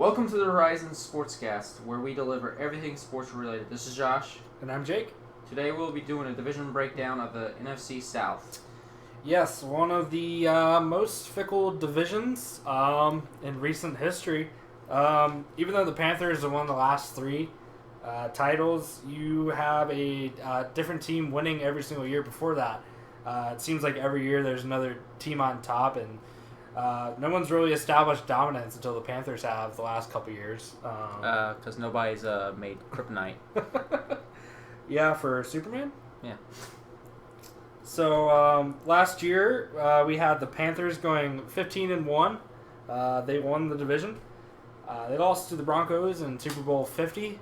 Welcome to the Horizon Sportscast, where we deliver everything sports related. This is Josh. And I'm Jake. Today we'll be doing a division breakdown of the NFC South. Yes, one of the most fickle divisions in recent history. Even though the Panthers have won the last three titles, you have a different team winning every single year before that. It seems like every year there's another team on top, and no one's really established dominance until the Panthers have the last couple years. Because nobody's made kryptonite. Yeah, for Superman? Yeah. So last year we had the Panthers going 15-1. They won the division. They lost to the Broncos in Super Bowl 50.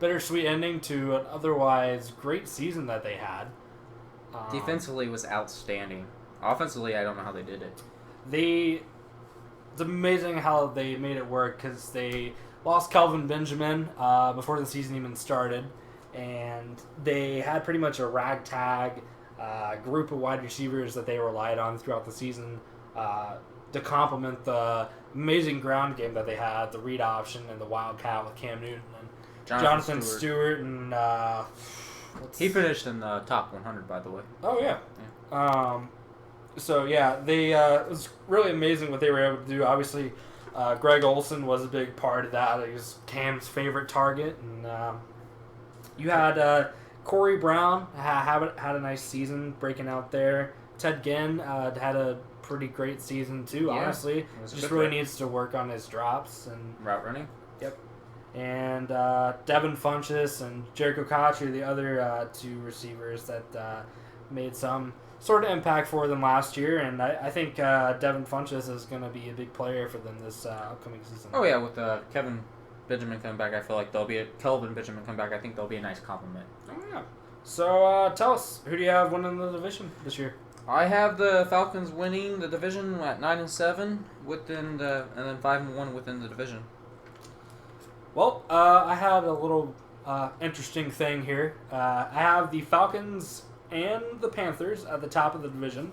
Bittersweet ending to an otherwise great season that they had. Defensively was outstanding. Offensively, I don't know how they did it. It's amazing how they made it work because they lost Kelvin Benjamin before the season even started, and they had pretty much a ragtag group of wide receivers that they relied on throughout the season to complement the amazing ground game that they had, the read option and the wildcat with Cam Newton and Jonathan Stewart and he finished in the top 100, by the way. Oh yeah. So yeah, it was really amazing what they were able to do. Obviously, Greg Olsen was a big part of that. He was Cam's favorite target, and you had Corey Brown had a nice season breaking out there. Ted Ginn had a pretty great season too. Yeah, honestly, just really needs to work on his drops and route running. Yep. And Devin Funchess and Jericho Koch are the other two receivers that made some sort of impact for them last year, and I think Devin Funchess is going to be a big player for them this upcoming season. Oh yeah, with Kelvin Benjamin coming back, I feel like there'll be a nice compliment. Oh yeah. So tell us, who do you have winning the division this year? I have the Falcons winning the division at 9-7 and then 5-1 within the division. Well, I had a little interesting thing here. I have the Falcons and the Panthers at the top of the division,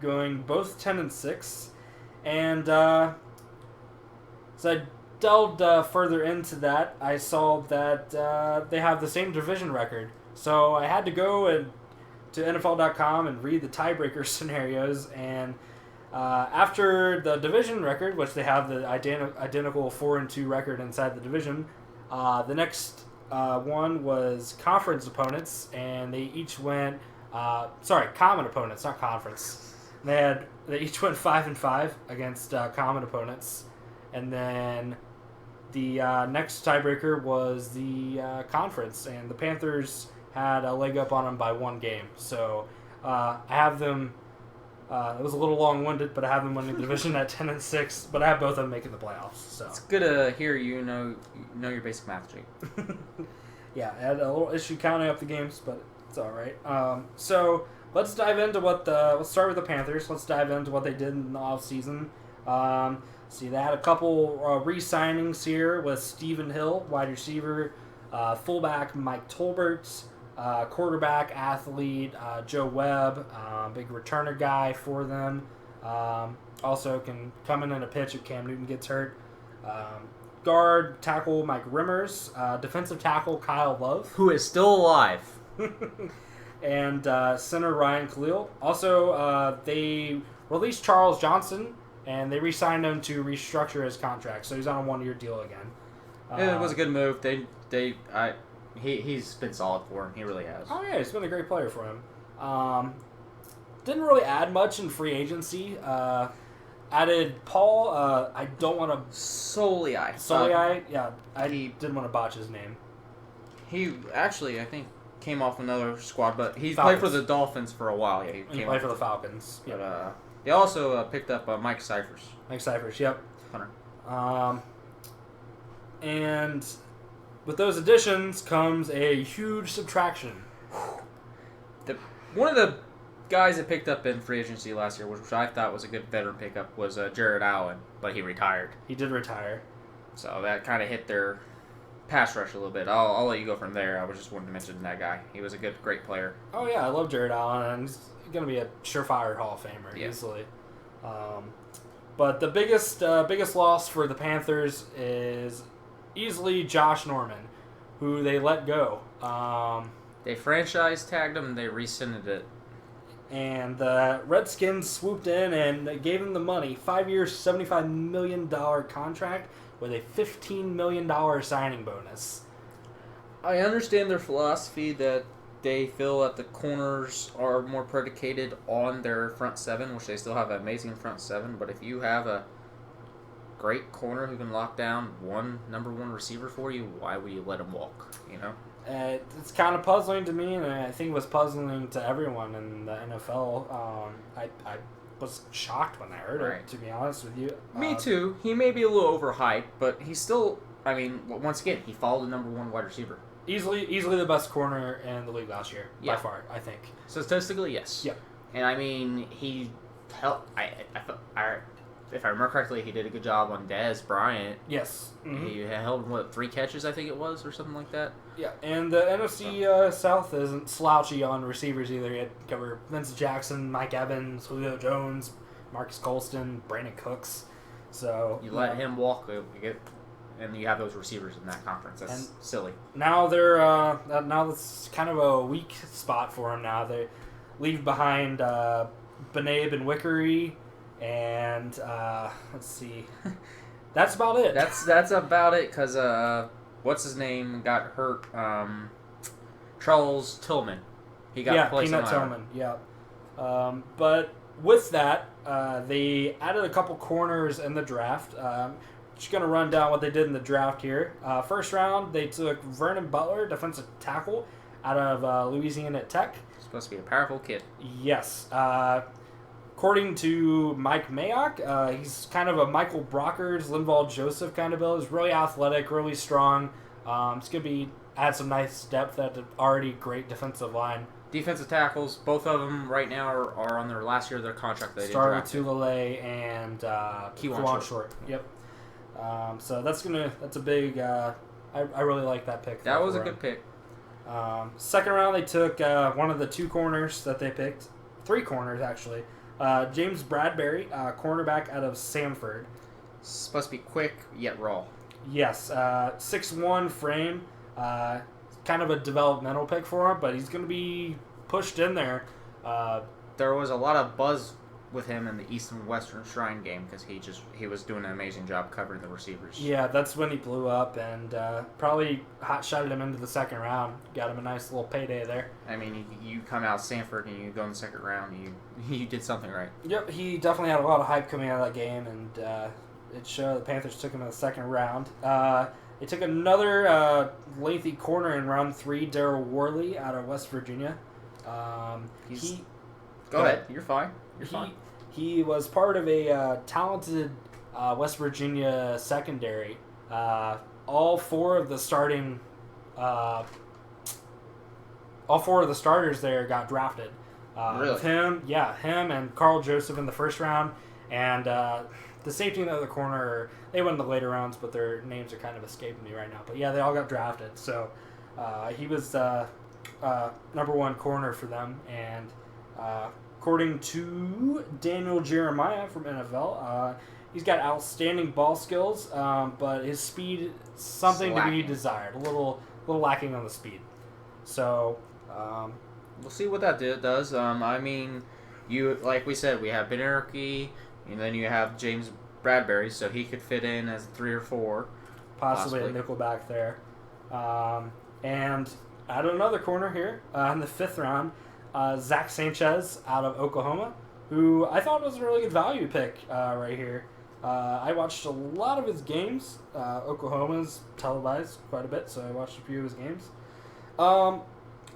going both 10-6, and so I delved further into that. I saw that they have the same division record, so I had to go to NFL.com and read the tiebreaker scenarios, and after the division record, which they have the identical 4-2 record inside the division, the next one was conference opponents, and they each went. Common opponents, not conference. They each went 5-5 against common opponents, and then the next tiebreaker was the conference, and the Panthers had a leg up on them by one game. So I have them. It was a little long-winded, but I have them winning the division at 10-6. But I have both of them making the playoffs. So it's good to hear you know your basic math, Jake. Yeah, I had a little issue counting up the games, but it's all right. So let's dive into let's start with the Panthers. Let's dive into what they did in the offseason. See, they had a couple re-signings here with Stephen Hill, wide receiver, fullback Mike Tolbert, quarterback athlete Joe Webb, big returner guy for them. Also can come in a pitch if Cam Newton gets hurt. Guard tackle Mike Rimmers, defensive tackle Kyle Love, who is still alive. And center Ryan Khalil. Also, they released Charles Johnson, and they re-signed him to restructure his contract, so he's on a one-year deal again. It was a good move. He's been solid for him. He really has. Oh yeah, he's been a great player for him. Didn't really add much in free agency. Added Paul. I don't want to Soliai. Yeah, I didn't want to botch his name. He actually, I think, came off another squad, but he Falcons. played for the Dolphins for a while. Yeah, he played for the Falcons. But they also picked up Mike Cyphers. Mike Cyphers, yep. Hunter. And with those additions comes a huge subtraction. One of the guys that picked up in free agency last year, which I thought was a good veteran pickup, was Jared Allen, but he retired. He did retire. So that kind of hit their pass rush a little bit. I'll let you go from there. I was just wanting to mention that guy. He was a great player. Oh yeah, I love Jared Allen, and he's going to be a surefire Hall of Famer easily. But the biggest loss for the Panthers is easily Josh Norman, who they let go. They franchise tagged him and they rescinded it. And the Redskins swooped in and gave him the money. 5 years, $75 million contract with a $15 million signing bonus. I understand their philosophy that they feel that the corners are more predicated on their front seven, which they still have an amazing front seven. But if you have a great corner who can lock down number one receiver for you, why would you let him walk? You know? It's kind of puzzling to me, and I think it was puzzling to everyone in the NFL. I was shocked when I heard it, to be honest with you. Me too. He may be a little overhyped, but he's still, I mean, once again, he followed the number one wide receiver. Easily the best corner in the league last year, by far, I think. So statistically, yes. Yeah. And I mean, he helped, if I remember correctly, he did a good job on Dez Bryant. Yes. Mm-hmm. He held, 3 catches, I think it was, or something like that? Yeah, and the NFC South isn't slouchy on receivers either. He had covered Vince Jackson, Mike Evans, Julio Jones, Marcus Colston, Brandon Cooks. So you let him walk, and you have those receivers in that conference. That's silly. Now they're now that's kind of a weak spot for him. Now they leave behind Benabe and Wickery. And let's see, that's about it. That's about it because what's his name got hurt? Charles Tillman. He got placed on Peanut Tillman. Yeah. But with that, they added a couple corners in the draft. Just gonna run down what they did in the draft here. First round, they took Vernon Butler, defensive tackle, out of Louisiana Tech. Supposed to be a powerful kid. Yes. According to Mike Mayock, he's kind of a Michael Brockers, Linval Joseph kind of build. He's really athletic, really strong. It's going to add some nice depth at the already great defensive line. Defensive tackles, both of them right now are on their last year of their contract. They Started with Tulele and Kewan Short. Yep. So that's a big. I really like that pick. That was a good pick. Second round, they took one of the 2 corners that they picked. 3 corners actually. James Bradbury, cornerback out of Samford. Supposed to be quick yet raw. Yes, 6'1" frame. Kind of a developmental pick for him, but he's going to be pushed in there. There was a lot of buzz with him in the East and Western Shrine game because he was doing an amazing job covering the receivers. Yeah, that's when he blew up and probably hot-shotted him into the second round. Got him a nice little payday there. I mean, you come out of Sanford and you go in the second round, you did something right. Yep, he definitely had a lot of hype coming out of that game, and it showed the Panthers took him in the second round. They took another lengthy corner in round 3, Darryl Worley out of West Virginia. Go ahead, you're fine. You're fine. He was part of a talented West Virginia secondary. All four of the starters there got drafted. Really? Him and Carl Joseph in the first round, and the safety in the other corner. They went in the later rounds, but their names are kind of escaping me right now. But yeah, they all got drafted. So he was number 1 corner for them, and according to Daniel Jeremiah from NFL, he's got outstanding ball skills, but his speed something to be desired. A little lacking on the speed. So we'll see what that does. I mean, like we said, we have Ben Erke, and then you have James Bradbury, so he could fit in as 3 or 4, possibly a nickel back there. And add another corner here in the 5th round. Zach Sanchez out of Oklahoma, who I thought was a really good value pick right here. I watched a lot of his games. Oklahoma's televised quite a bit, so I watched a few of his games.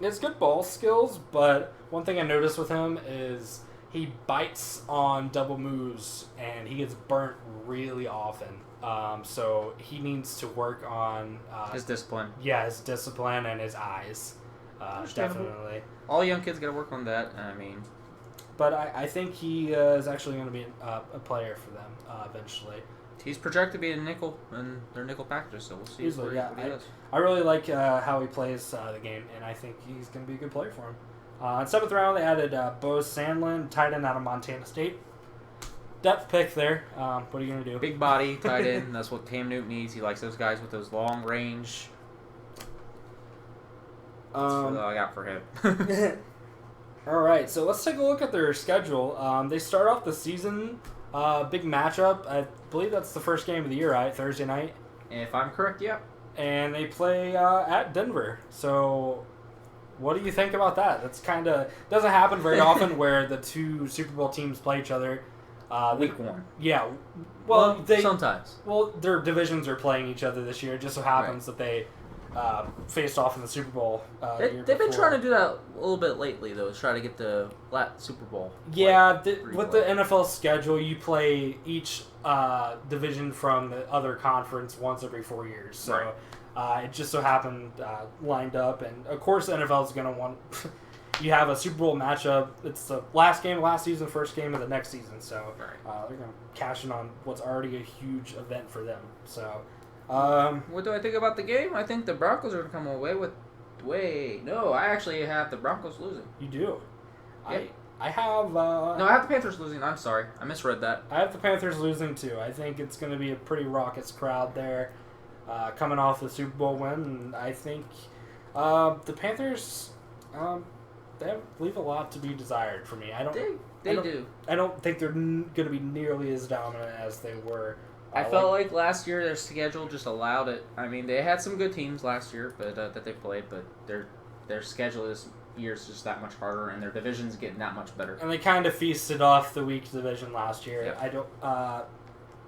He has good ball skills, but one thing I noticed with him is he bites on double moves, and he gets burnt really often. So he needs to work on his discipline. Yeah, his discipline and his eyes. Definitely. All young kids got to work on that. I mean, but I think he is actually going to be a player for them eventually. He's projected to be a nickel in their nickel packages, so we'll see what he does. I really like how he plays the game, and I think he's going to be a good player for him. In 7th round, they added Bo Sandlin, tight end out of Montana State. depth pick there. What are you going to do? Big body, tight end. That's what Cam Newton needs. He likes those guys with those long range. That's all I got for him. All right, so let's take a look at their schedule. They start off the season, big matchup. I believe that's the first game of the year, right? Thursday night. If I'm correct, yeah. And they play at Denver. So, what do you think about that? That's kind of doesn't happen very often where the two Super Bowl teams play each other. Week 1. Yeah. Well, sometimes. Well, their divisions are playing each other this year. It just so happens that they faced off in the Super Bowl. They've been trying to do that a little bit lately, though, to try to get the Super Bowl. Yeah, with the NFL schedule, you play each division from the other conference once every 4 years. So it just so happened lined up. And, of course, the NFL is going to want... you have a Super Bowl matchup. It's the last game of last season, first game of the next season. So they're going to cash in on what's already a huge event for them. So... what do I think about the game? I think the Broncos are going to come away with... No, I actually have the Broncos losing. You do? Yep. I have... No, I have the Panthers losing. I'm sorry. I misread that. I have the Panthers losing, too. I think it's going to be a pretty raucous crowd there coming off the Super Bowl win. And I think the Panthers, they leave a lot to be desired for me. They do. I don't think they're going to be nearly as dominant as they were. I felt like last year their schedule just allowed it. I mean, they had some good teams last year, but that they played, but their schedule this year is just that much harder, and their division's getting that much better. And they kind of feasted off the weak division last year. Yep. I don't.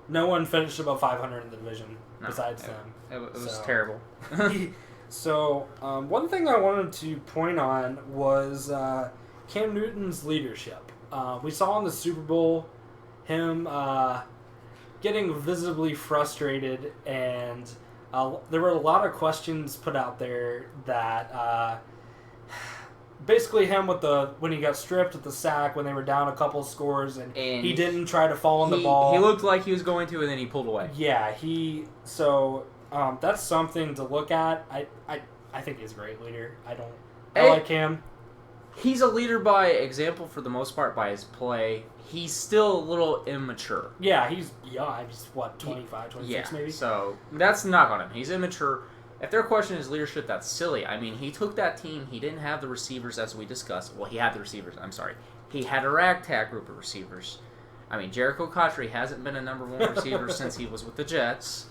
No one finished above 500 in the division besides them. It was terrible. So one thing I wanted to point on was Cam Newton's leadership. We saw in the Super Bowl him. Getting visibly frustrated, and there were a lot of questions put out there that basically him with when he got stripped at the sack when they were down a couple scores, and he didn't try to fall on the ball. He looked like he was going to, and then he pulled away. Yeah, that's something to look at. I think he's a great leader. I like him. He's a leader by example for the most part by his play. He's still a little immature. Yeah, he's young. He's, 25, 26 maybe? So that's not on him. He's immature. If they're questioning his leadership, that's silly. I mean, he took that team. He didn't have the receivers as we discussed. Well, he had the receivers. I'm sorry. He had a ragtag group of receivers. I mean, Jericho Cotchery hasn't been a number 1 receiver since he was with the Jets.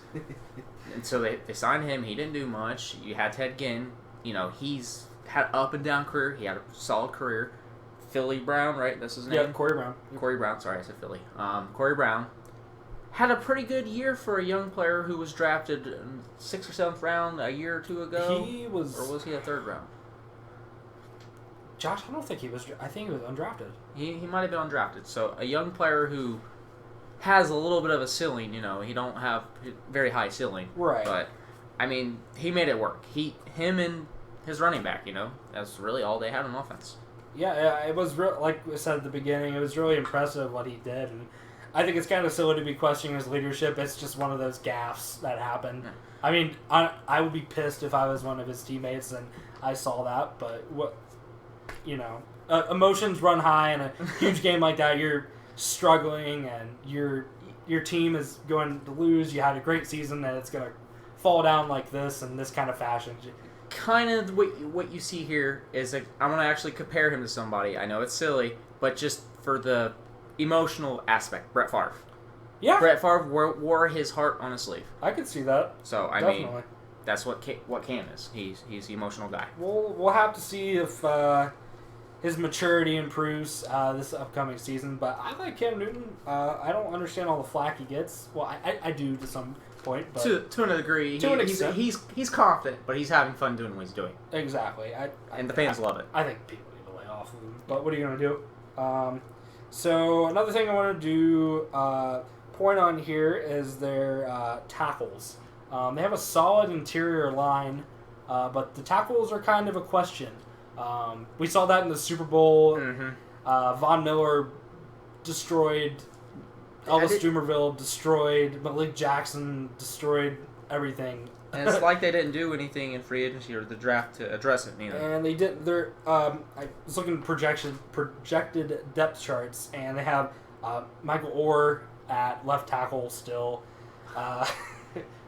And so they signed him. He didn't do much. You had Ted Ginn. You know, he's had an up and down career. He had a solid career. Philly Brown, right? That's his name? Yeah, Corey Brown. Corey Brown. Sorry, I said Philly. Corey Brown had a pretty good year for a young player who was drafted in 6th or 7th round a year or two ago. Or was he a 3rd round? Josh, I don't think he was. I think he was undrafted. He might have been undrafted. So a young player who has a little bit of a ceiling. You know, he don't have very high ceiling. Right. But I mean, he made it work. Him and his running back. You know, that's really all they had on offense. Yeah, it was like we said at the beginning. It was really impressive what he did, and I think it's kind of silly to be questioning his leadership. It's just one of those gaffes that happened. Yeah. I mean, I would be pissed if I was one of his teammates and I saw that. But emotions run high in a huge game like that. You're struggling, and your team is going to lose. You had a great season, and it's gonna fall down like this in this kind of fashion. Kind of what you see here is I'm going to actually compare him to somebody. I know it's silly, but just for the emotional aspect, Brett Favre. Yeah. Brett Favre wore his heart on his sleeve. I could see that. So, I mean, that's what Cam is. He's the emotional guy. We'll have to see if his maturity improves this upcoming season, but I like Cam Newton. I don't understand all the flack he gets. Well, I do to some point, but to a degree, he's confident, but he's having fun doing what he's doing. Exactly, and the fans love it. I think people need to lay off of him, but what are you gonna do? So another thing I want to do point on here is their tackles. They have a solid interior line, but the tackles are kind of a question. We saw that in the Super Bowl. Mm-hmm. Von Miller destroyed. Elvis Dumerville destroyed. Malik Jackson destroyed everything. And it's like they didn't do anything in free agency or the draft to address it, neither. And they did. I was looking at projected depth charts, and they have Michael Orr at left tackle still,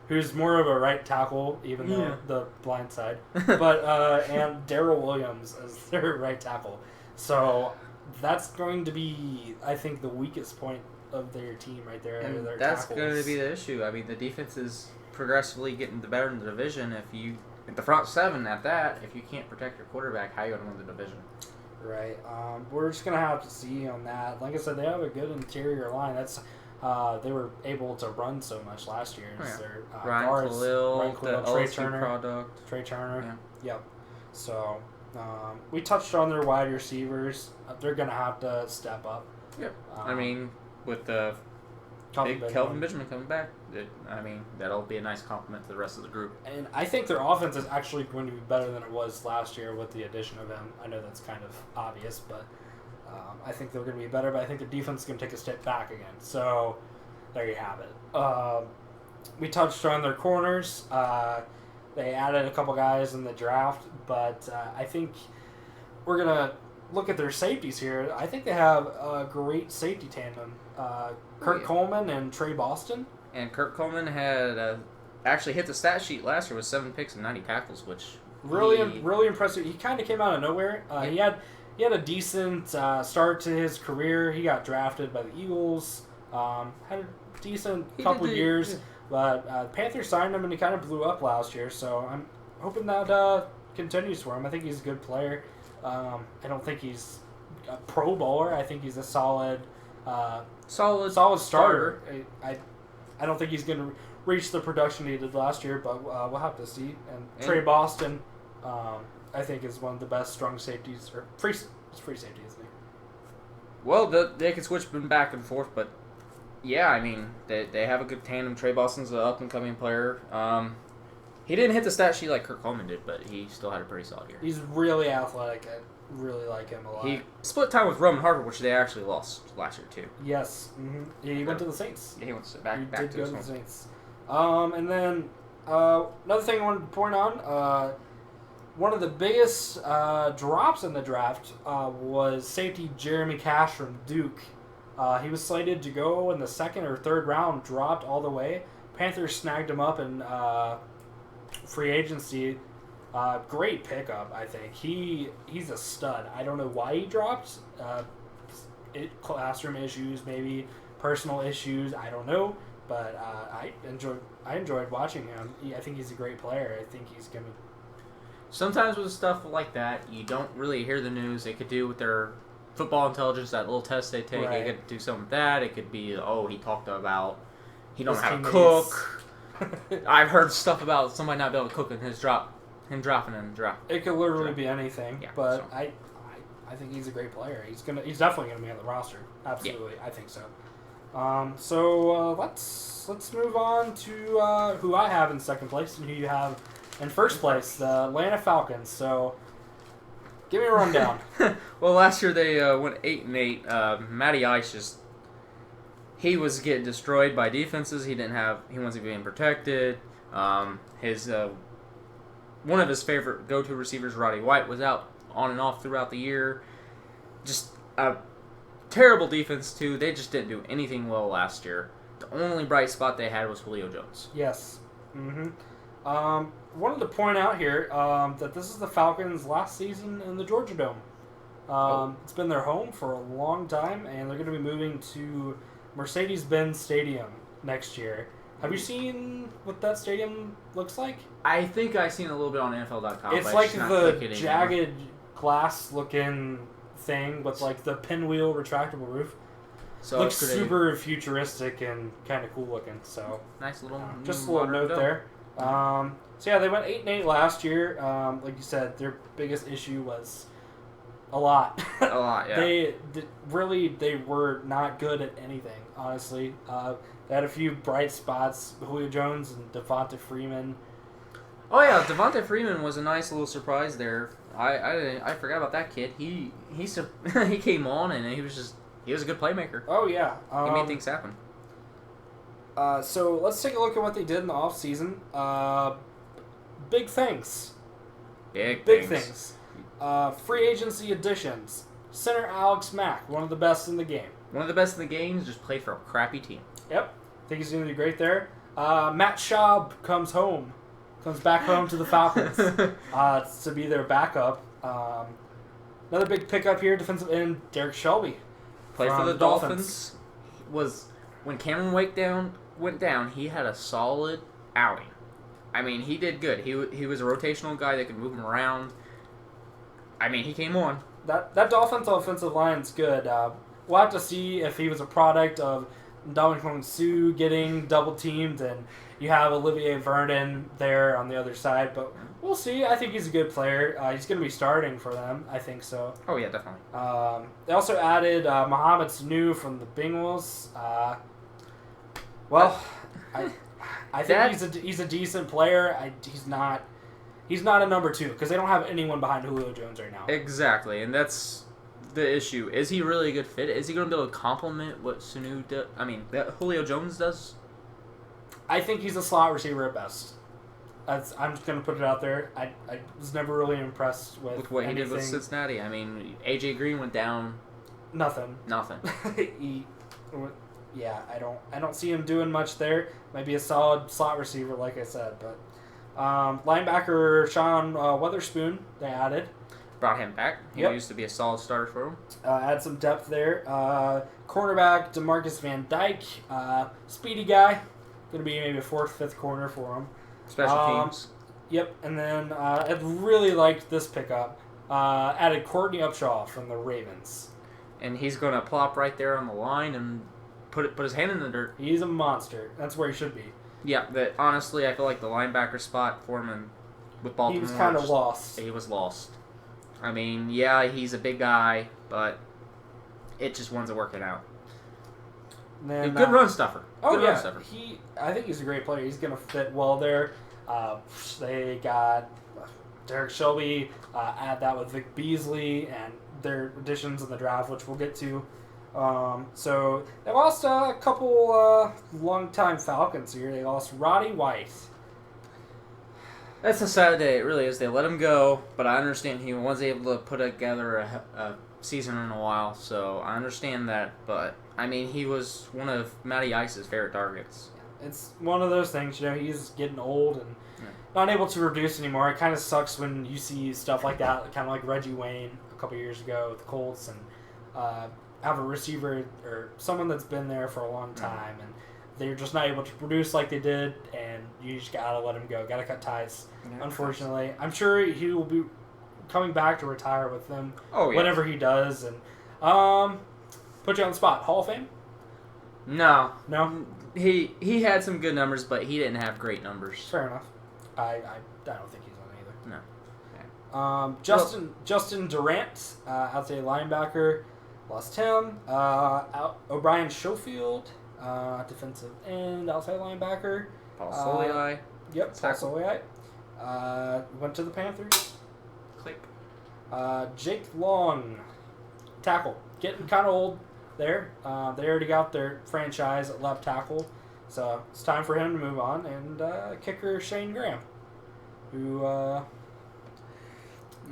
who's more of a right tackle, even though the blind side. But and Darrell Williams as their right tackle. So that's going to be, I think, the weakest point of their team right there. And their that's tackles. going to be the issue. I mean, the defense is progressively getting the better in the division. If the front seven at that, if you can't protect your quarterback, how are you going to win the division? Right. We're just going to have to see on that. Like I said, they have a good interior line. That's they were able to run so much last year. Their Ryan guards, Khalil, the Trey LSU Turner. product. Trey Turner. Yeah. Yep. So we touched on their wide receivers. They're going to have to step up. Yep. I mean, with the Kelvin Benjamin coming back, that'll be a nice compliment to the rest of the group. And I think their offense is actually going to be better than it was last year with the addition of him. I know that's kind of obvious, but I think they're going to be better. But I think their defense is going to take a step back again. So there you have it. We touched on their corners. They added a couple guys in the draft, but I think we're going to look at their safeties here. I think they have a great safety tandem. Kurt Coleman and Trey Boston. And Kurt Coleman had actually hit the stat sheet last year with 7 picks and 90 tackles, which really impressive. He kind of came out of nowhere. He had a decent start to his career. He got drafted by the Eagles. Had a decent couple years, but the Panthers signed him and he kind of blew up last year. So I'm hoping that continues for him. I think he's a good player. I don't think he's a Pro Bowler. I think he's a solid starter. I don't think he's going to reach the production he did last year, but we'll have to see. And Trey Boston, I think, is one of the best strong safeties, or free safety, isn't he? Well, they can switch them back and forth, but yeah, I mean, they have a good tandem. Trey Boston's an up-and-coming player. He didn't hit the stat sheet like Kurt Coleman did, but he still had a pretty solid year. He's really athletic. I really like him a lot. He split time with Roman Harper, which they actually lost last year, too. Yes. Mm-hmm. He went to the Saints. Yeah, he went back to the home. Saints. And then another thing I wanted to point on, one of the biggest drops in the draft was safety Jeremy Cash from Duke. He was slated to go in the second or third round, dropped all the way. Panthers snagged him up in free agency. Great pickup, I think. He's a stud. I don't know why he dropped. Classroom issues, maybe personal issues. I don't know, but I enjoyed watching him. I think he's a great player. I think he's gonna. Sometimes with stuff like that, you don't really hear the news. It could do with their football intelligence, that little test they take. Right. It could do something with that. It could be, he talked about he don't know how to cook. I've heard stuff about somebody not being able to cook in his drop. Him dropping in the draft. It could literally be anything, but so. I think he's a great player. He's definitely gonna be on the roster. Absolutely, I think so. So let's move on to who I have in second place and who you have in first place, the Atlanta Falcons. So give me a rundown. Well, last year they went 8-8. Matty Ice he was getting destroyed by defenses. He wasn't being protected. His one of his favorite go-to receivers, Roddy White, was out on and off throughout the year. Just a terrible defense, too. They just didn't do anything well last year. The only bright spot they had was Julio Jones. Yes. Mm-hmm. Wanted to point out here that this is the Falcons' last season in the Georgia Dome. It's been their home for a long time, and they're going to be moving to Mercedes-Benz Stadium next year. Have you seen what that stadium looks like? I think I've seen a little bit on NFL.com. It's like the jagged glass-looking thing with like the pinwheel retractable roof. So looks super futuristic and kind of cool looking. So nice little, just a little note there. So yeah, they went 8-8 last year. Like you said, their biggest issue was a lot. A lot, yeah. They were not good at anything, honestly. They had a few bright spots, Julio Jones and Devonta Freeman. Oh yeah, Devonta Freeman was a nice little surprise there. I forgot about that kid. He came on and he was a good playmaker. Oh yeah, he made things happen. So let's take a look at what they did in the offseason. Big things. Big things. Free agency additions. Center Alex Mack, one of the best in the game. one of the best in the game, just played for a crappy team. Yep. I think he's going to do great there. Matt Schaub comes back home to the Falcons to be their backup. Another big pickup here, defensive end Derek Shelby. Played for the Dolphins. When Cameron went down, he had a solid outing. I mean, he did good. He was a rotational guy that could move him around. I mean, he came on. That Dolphins offensive line's good. We'll have to see if he was a product of Ndamukong Suh getting double teamed and you have Olivier Vernon there on the other side, but we'll see. I think he's a good player. He's going to be starting for them. I think so. Oh yeah, definitely. They also added Mohamed Sanu from the Bengals. I think he's a decent player. He's not a number 2 because they don't have anyone behind Julio Jones right now. Exactly, and that's the issue. Is he really a good fit? Is he going to be able to complement what Sanu does? I mean, that Julio Jones does? I think he's a slot receiver at best. I'm just going to put it out there. I was never really impressed with what anything. He did with Cincinnati. I mean, AJ Green went down. Nothing. I don't see him doing much there. Might be a solid slot receiver, like I said. But linebacker Sean Weatherspoon, they added. Brought him back. He used to be a solid starter for him. Add some depth there. Cornerback DeMarcus Van Dyke, speedy guy. Going to be maybe a 4th, 5th corner for him. Special teams. Yep, and then I really liked this pickup. Added Courtney Upshaw from the Ravens. And he's going to plop right there on the line and put his hand in the dirt. He's a monster. That's where he should be. Yeah, but honestly, I feel like the linebacker spot for him with Baltimore. He was kind of lost. He was lost. I mean, yeah, he's a big guy, but it just wasn't working out. Then, good run stuffer. Run stuffer. I think he's a great player. He's going to fit well there. They got Derek Shelby, add that with Vic Beasley, and their additions in the draft, which we'll get to. So they lost a couple longtime Falcons here. They lost Roddy White. That's a sad day. It really is. They let him go, but I understand he wasn't able to put together a season in a while, so I understand that. But, I mean, he was one of Matty Ice's favorite targets. It's one of those things, he's getting old and not able to produce anymore. It kind of sucks when you see stuff like that, kind of like Reggie Wayne a couple years ago with the Colts, and have a receiver or someone that's been there for a long time, and they're just not able to produce like they did, and you just gotta let him go. Gotta cut ties, unfortunately. I'm sure he will be coming back to retire with them whenever he does. And put you on the spot. Hall of Fame? No. No? He had some good numbers, but he didn't have great numbers. Fair enough. I don't think he's on either. No. Justin Durant, outside linebacker, lost him. O'Brien Schofield, defensive end, outside linebacker. Paul Soliai. Yep, Paul Soliai. Went to the Panthers. Click. Jake Long, tackle. Getting kind of old there. They already got their franchise at left tackle. So it's time for him to move on. And kicker Shane Graham, who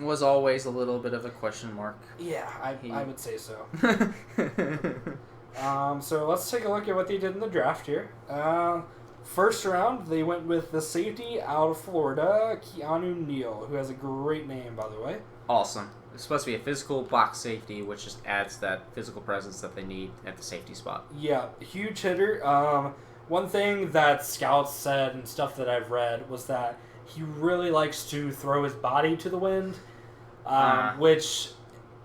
was always a little bit of a question mark. Yeah, I would say so. So let's take a look at what they did in the draft here. First round, they went with the safety out of Florida, Keanu Neal, who has a great name, by the way. Awesome. It's supposed to be a physical box safety, which just adds that physical presence that they need at the safety spot. Yeah, huge hitter. One thing that scouts said and stuff that I've read was that he really likes to throw his body to the wind, which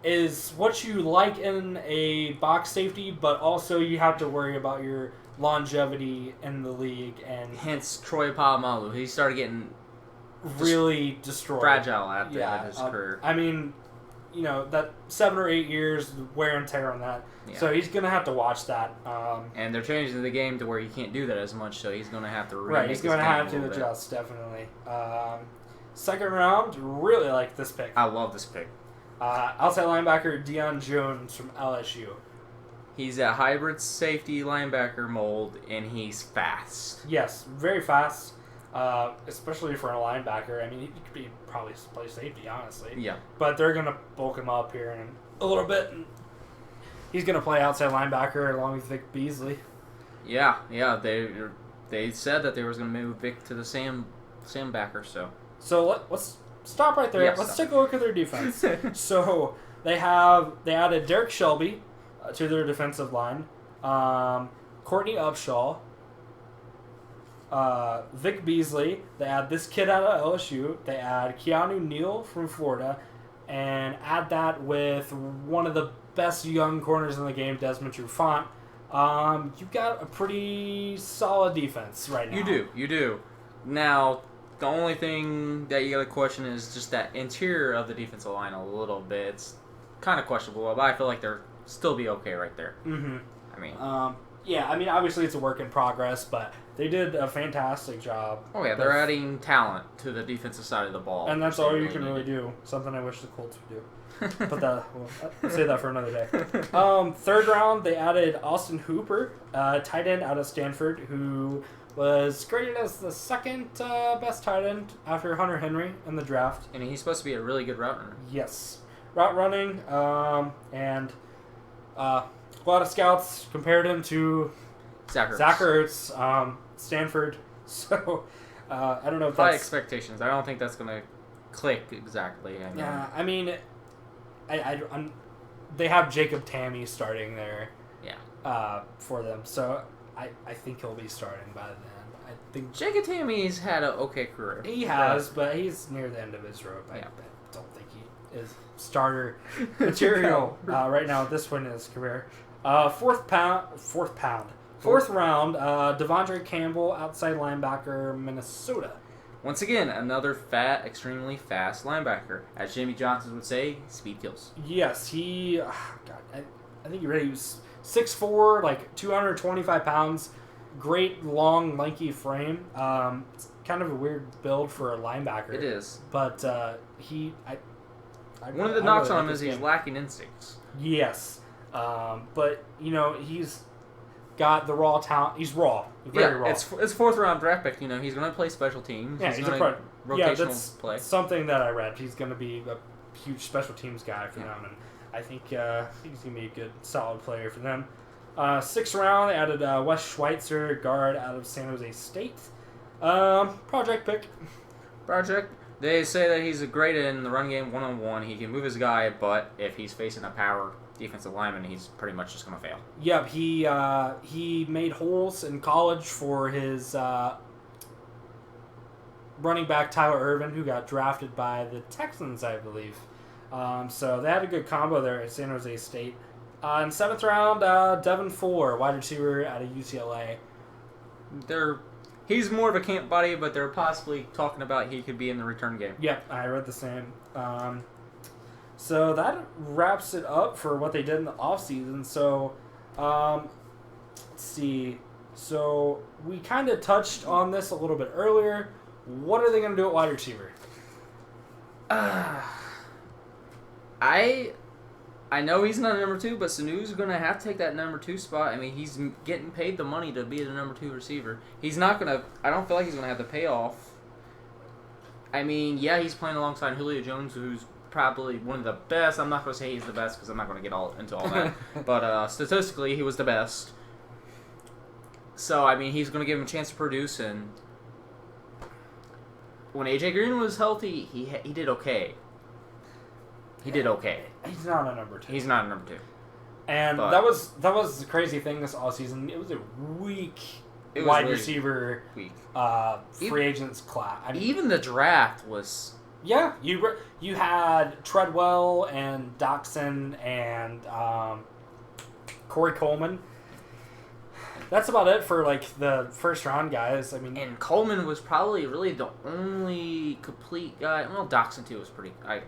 is what you like in a box safety, but also you have to worry about your longevity in the league. And hence Troy Polamalu. He started getting really destroyed. Fragile at the end of his career. I mean, that 7 or 8 years wear and tear on that. Yeah. So he's going to have to watch that. And they're changing the game to where you can't do that as much, so he's going to have to he's going to have to adjust, definitely. Second round, really like this pick. I love this pick. Outside linebacker Deion Jones from LSU. He's a hybrid safety linebacker mold, and he's fast. Yes, very fast, especially for a linebacker. I mean, he could probably play safety, honestly. Yeah. But they're going to bulk him up here in a little bit and he's going to play outside linebacker along with Vic Beasley. Yeah. They said that they was going to move Vic to the Sam backer. So let's stop right there. Yeah, let's take a look at their defense. So they added Derek Shelby to their defensive line, Courtney Upshaw, Vic Beasley. They add this kid out of LSU. They add Keanu Neal from Florida, and add that with one of the best young corners in the game, Desmond Trufant. You've got a pretty solid defense right now. You do. Now, the only thing that you got to question is just that interior of the defensive line a little bit. It's kind of questionable, but I feel like they'll still be okay right there. Mm-hmm. I mean... obviously it's a work in progress, but they did a fantastic job. Oh, yeah, they're adding talent to the defensive side of the ball. And that's all you can really do. Something I wish the Colts would do. But I'll say that for another day. Third round, they added Austin Hooper, tight end out of Stanford, who was graded as the second best tight end after Hunter Henry in the draft. And he's supposed to be a really good route runner. Yes. Route running, and a lot of scouts compared him to Zach Ertz, Stanford. So, I don't know if High that's... expectations. I don't think that's going to click exactly. They have Jacob Tamme starting there. Yeah. For them. So, I think he'll be starting by then. I think Jacob Tamme's had an okay career. He has, but he's near the end of his rope. I don't think he is starter material right now at this point in his career. Fourth round, Devondre Campbell, outside linebacker, Minnesota. Once again, another fat, extremely fast linebacker. As Jimmy Johnson would say, speed kills. Yes, I think you're ready. He was 6'4", like 225 pounds. Great, long, lanky frame. It's kind of a weird build for a linebacker. It is. But one of the knocks on him is he's lacking instincts. Yes. But, he's got the raw talent. He's raw. Very raw. It's fourth round draft pick. He's going to play special teams. Yeah, he's going to rotational play. Something that I read. He's going to be a huge special teams guy for them. And I think he's going to be a good, solid player for them. Sixth round, they added Wes Schweitzer, guard out of San Jose State. Project pick. They say that he's great in the run game one-on-one. He can move his guy, but if he's facing a power defensive lineman, he's pretty much just going to fail. Yep, he made holes in college for his running back Tyler Ervin, who got drafted by the Texans, I believe. So they had a good combo there at San Jose State. In seventh round, Devin Fuller, wide receiver out of UCLA. He's more of a camp body, but they're possibly talking about he could be in the return game. Yep, I read the same. So that wraps it up for what they did in the offseason. So, let's see. So we kind of touched on this a little bit earlier. What are they going to do at wide receiver? I know he's not a number 2, but Sanu's going to have to take that number 2 spot. I mean, he's getting paid the money to be the number 2 receiver. He's not going to... I don't feel like he's going to have the payoff. I mean, yeah, he's playing alongside Julio Jones, who's probably one of the best. I'm not going to say he's the best because I'm not going to get into all that. But statistically, he was the best. So, I mean, he's going to give him a chance to produce. And when A.J. Green was healthy, he did okay. He's not a number 2. He's not a number 2. And that was the crazy thing this offseason. It was a weak wide receiver free agents class. I mean, even the draft was... Yeah, you had Treadwell and Doxson and Corey Coleman. That's about it for the first round guys. I mean, and Coleman was probably really the only complete guy. Well, Doxson too was pretty. I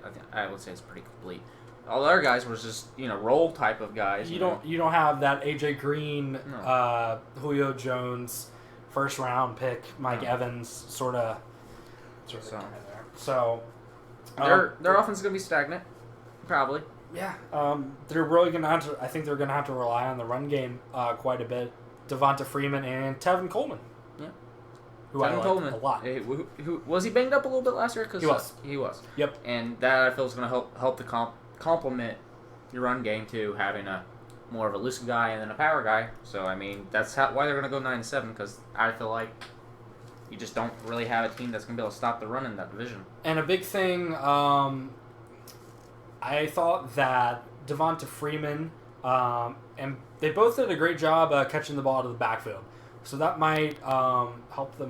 would say it's pretty complete. All the other guys were just role type of guys. You don't have that AJ Green, Julio Jones, first round pick, Mike Evans sort of there. So their offense is gonna be stagnant, probably. Yeah, they're really gonna have to. I think they're gonna have to rely on the run game quite a bit. Devonta Freeman and Tevin Coleman. Yeah. Who I like a lot. Who was he banged up a little bit last year? He was. Yep. And that I feel is going to help to complement your run game too, having a more of a loose guy and then a power guy. So, I mean, that's why they're going to go 9-7, because I feel like you just don't really have a team that's going to be able to stop the run in that division. And a big thing, I thought that Devonta Freeman, and they both did a great job catching the ball out of the backfield. So that might help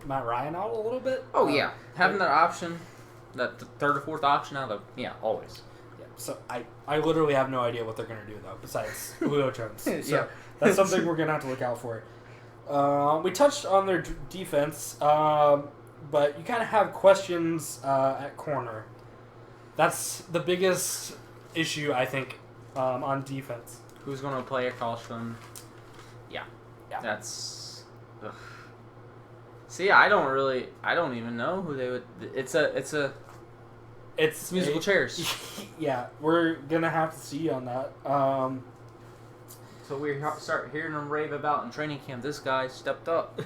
Matt Ryan out a little bit. Oh, yeah. Having that option, that third or fourth option out of, always. Yeah. So I literally have no idea what they're going to do, though, besides Julio Jones. So Yeah. that's something we're going to have to look out for. We touched on their defense, but you kind of have questions at corner. That's the biggest issue, I think, on defense. Who's going to play across from... Yeah. That's... Ugh. See, I don't even know who they would... It's musical chairs. Yeah, we're going to have to see on that. So we start hearing them rave about in training camp, this guy stepped up.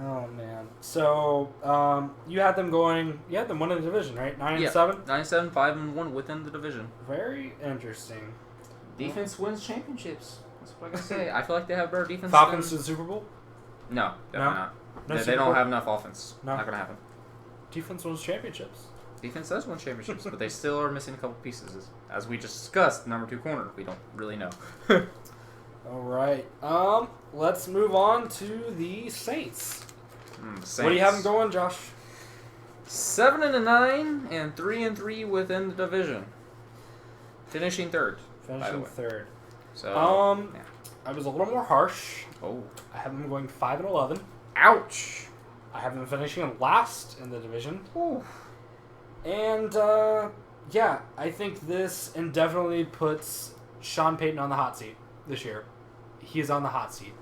Oh, man. So, you had them winning the division, right? 9-7? 9-7, 5-1 within the division. Very interesting. Defense wins championships. That's what I can say. I feel like they have better defense. Falcons to the Super Bowl? No, definitely not. No They don't have enough offense. No. Not going to happen. Defense wins championships. Defense does win championships, but they still are missing a couple pieces. As we just discussed, number 2 corner, we don't really know. All right. Let's move on to the Saints. Saints. What do you have them going, Josh? 7-9 and 3-3 within the division. Finishing third. Finishing third. So, yeah. I was a little more harsh. Oh. I have them going 5-11. Ouch. I have them finishing last in the division. Ooh. And, I think this indefinitely puts Sean Payton on the hot seat this year. He's on the hot seat.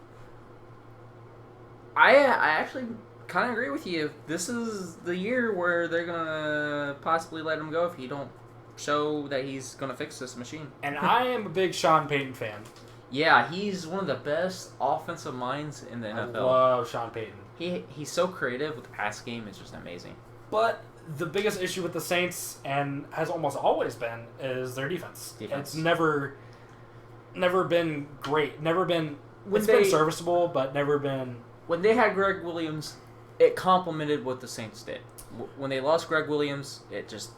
I actually kind of agree with you. This is the year where they're going to possibly let him go if he don't show that he's going to fix this machine. And I am a big Sean Payton fan. Yeah, he's one of the best offensive minds in the NFL. I love Sean Payton. He's so creative with the pass game. It's just amazing. But the biggest issue with the Saints, and has almost always been, is their defense. It's never been great. Been serviceable, but never been... When they had Greg Williams, it complemented what the Saints did. When they lost Greg Williams, it just...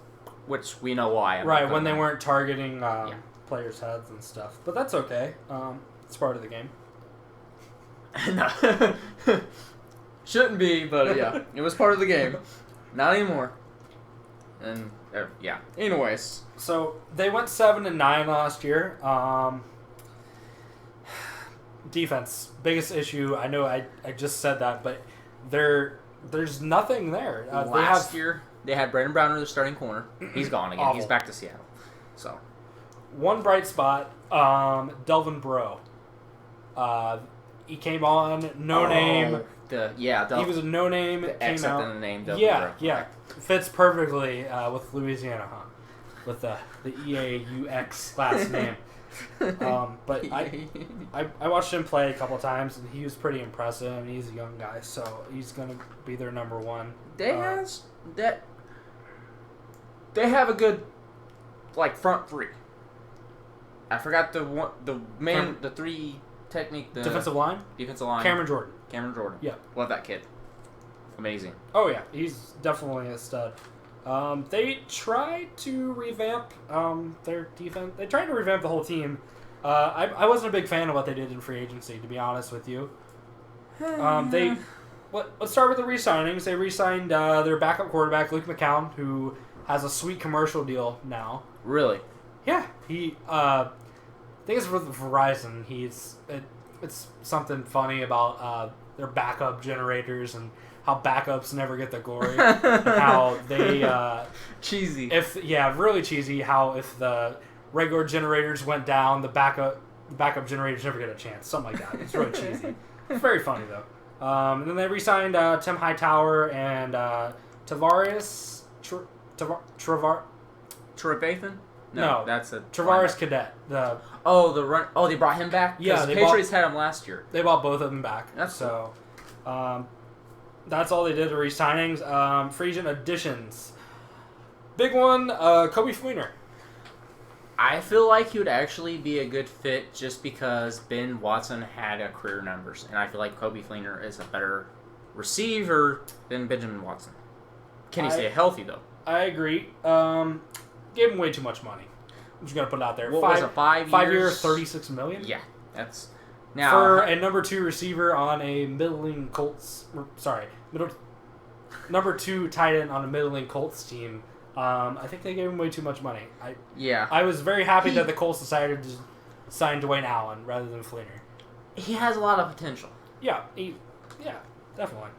Which we know why. Right, when they weren't targeting players' heads and stuff. But that's okay. It's part of the game. No. Shouldn't be, but yeah. It was part of the game. Not anymore. And, yeah. Anyways. So, they went 7-9 last year. Defense. Biggest issue. I know I just said that, but there's nothing there. Last year, they had Brandon Browner, the starting corner. He's gone again. Awful. He's back to Seattle. So, one bright spot, Delvin Breaux. He came on, name. He was a no name. The X came out. in the name. Delvin Breaux. Yeah. Fits perfectly with Louisiana, huh? With the EAUX last name. But I watched him play a couple times, and he was pretty impressive. And he's a young guy, so he's gonna be their number one. They have a good front three. I forgot the three technique. The defensive line. Cameron Jordan. Yeah, love that kid. Amazing. Oh yeah, he's definitely a stud. They tried to revamp their defense. They tried to revamp the whole team. I wasn't a big fan of what they did in free agency, to be honest with you. Let's start with the re-signings. They re-signed their backup quarterback, Luke McCown, who has a sweet commercial deal now. Really? Yeah. He, I think it's with Verizon. It's something funny about their backup generators and how backups never get the glory. And how they cheesy. Really cheesy. How if the regular generators went down, the backup generators never get a chance. Something like that. It's really cheesy. It's very funny though. And then they re-signed Tim Hightower and Tavares Trevathan? No, that's a Travaris Cadet. They brought him back? Yeah, the Patriots had him last year. They bought both of them back. That's so. That's all they did to re-signings. Free agent additions. Big one, Kobe Fleener. I feel like he would actually be a good fit just because Ben Watson had a career numbers, and I feel like Coby Fleener is a better receiver than Benjamin Watson. Can he stay healthy though? I agree. Gave him way too much money. I'm just gonna put it out there. What was it, 5 years? 5 years, $36 million. Yeah, that's now for a number 2 receiver on a middling Colts. Number 2 tight end on a middling Colts team. I think they gave him way too much money. I was very happy that the Colts decided to sign Dwayne Allen rather than Fleener. He has a lot of potential. Yeah, definitely.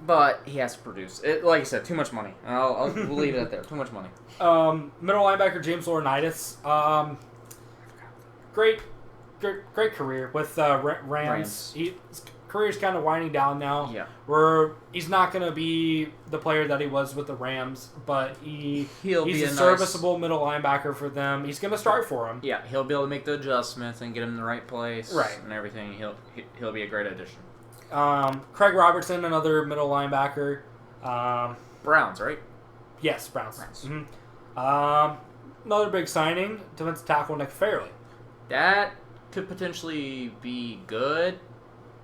But he has to produce. Like I said, too much money. We'll leave it at there. Too much money. Middle linebacker James Laurinaitis. Great career with Rams. His career's kind of winding down now. Yeah. Where he's not going to be the player that he was with the Rams, but he's a serviceable middle linebacker for them. He's going to start for them. Yeah, he'll be able to make the adjustments and get him in the right place. Right. And everything. He'll be a great addition. Craig Robertson, another middle linebacker. Browns, right? Yes, Browns. Mm-hmm. Another big signing, defensive tackle Nick Fairley. That could potentially be good,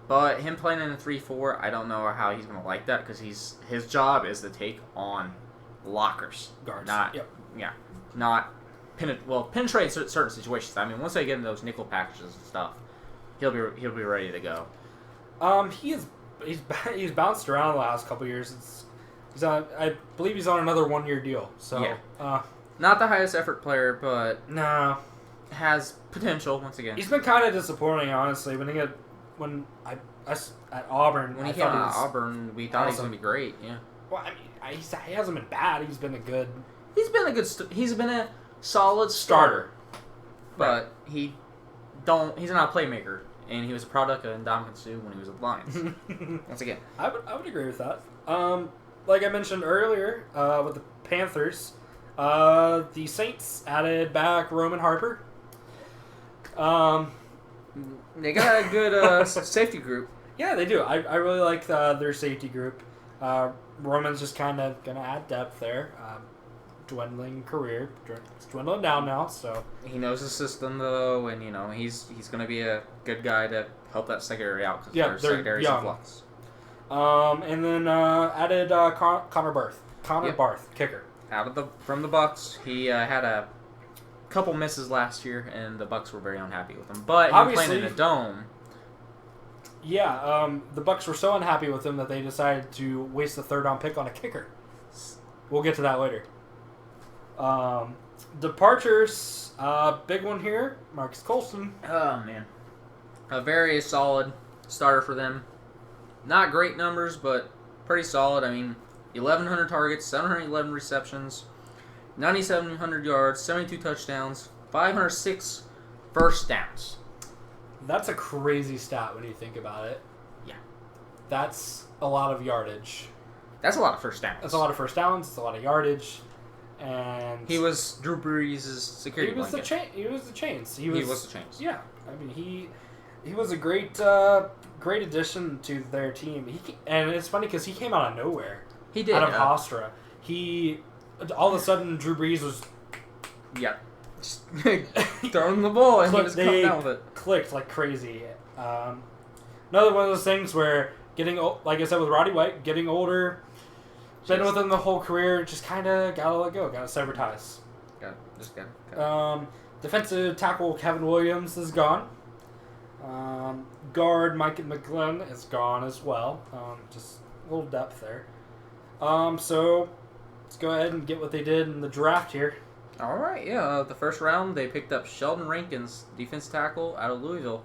but him playing in a 3-4, I don't know how he's going to like that because his job is to take on blockers. Guards. Penetrate certain situations. I mean, once they get in those nickel packages and stuff, he'll be ready to go. He's bounced around the last couple of years. I believe he's on another 1-year deal. So yeah. Not the highest effort player, but no, has potential once again. He's been kind of disappointing, honestly. At Auburn, when he came out of Auburn, we thought he was going to be great. Yeah. Well, I mean, he hasn't been bad. He's been a solid starter, but he's not a playmaker. And he was a product of Ndamukong Suh when he was with the Lions. Once again. I would agree with that. Like I mentioned earlier, with the Panthers, the Saints added back Roman Harper. They got a good safety group. Yeah, they do. I really like their safety group. Roman's just kind of going to add depth there. Dwindling career. It's dwindling down now, so... He knows the system, though, and, he's going to be a good guy to help that secondary out, because their secondary's in flux. And then added Connor Barth, kicker. From the Bucs, he had a couple misses last year, and the Bucs were very unhappy with him. But him playing in a dome... Yeah, the Bucs were so unhappy with him that they decided to waste the third-round pick on a kicker. We'll get to that later. Departures, big one here, Marcus Colston. Oh, man. A very solid starter for them. Not great numbers, but pretty solid. I mean, 1,100 targets, 711 receptions, 9,700 yards, 72 touchdowns, 506 first downs. That's a crazy stat when you think about it. Yeah. That's a lot of yardage. That's a lot of first downs. That's a lot of first downs. It's a lot of yardage. And he was Drew Brees' security blanket. He was the chains. He was the chains. Yeah. I mean, he was a great addition to their team. And it's funny because he came out of nowhere. He did. Out of Hofstra. All of a sudden, Drew Brees was... Yeah. Just throwing the ball and he was coming down with it. Clicked like crazy. Another one of those things where like I said with Roddy White, getting older... Been with him the whole career, just kind of gotta let go, gotta sever ties. Defensive tackle Kevin Williams is gone. Guard Mike McGlynn is gone as well. Just a little depth there. So let's go ahead and get what they did in the draft here. All right, yeah. The first round, they picked up Sheldon Rankins, defense tackle out of Louisville.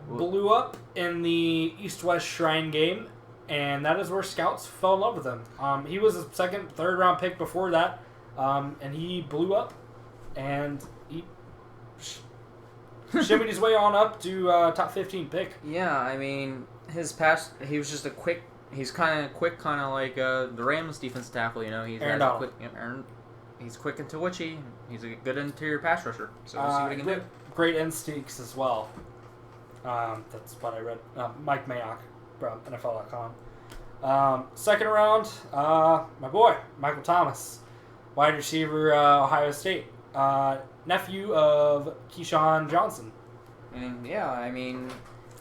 Blew up in the East-West Shrine game. And that is where scouts fell in love with him. He was a second, third round pick before that. And he blew up. And he shimmied his way on up to top 15 pick. Yeah, I mean, his pass, he was just he's kind of quick, kind of like the Rams defensive tackle, Aaron Donald. He's quick and twitchy. He's a good interior pass rusher. So we'll see what he can do. Great instincts as well. That's what I read. Mike Mayock from NFL.com. Second round, my boy, Michael Thomas, wide receiver, Ohio State. nephew of Keyshawn Johnson. And yeah, I mean,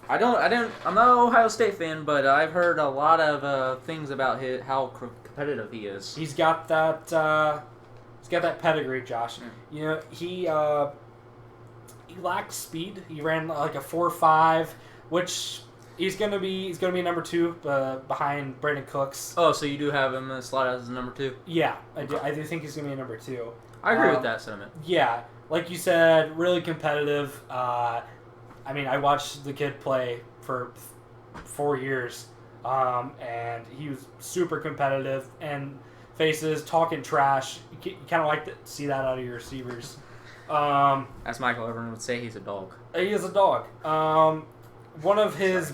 I'm not an Ohio State fan, but I've heard a lot of things about how competitive he is. He's got that. He's got that pedigree, Josh. You know, he lacks speed. He ran like a 4.5, which he's gonna be number 2 behind Brandon Cooks. Oh, so you do have him slot as number 2? Yeah, I do think he's gonna be number 2. I agree with that sentiment. Yeah, like you said, really competitive. I mean, I watched the kid play for 4 years, and he was super competitive and faces talking trash. You kind of like to see that out of your receivers. As Michael Irvin would say, he's a dog. He is a dog. One of his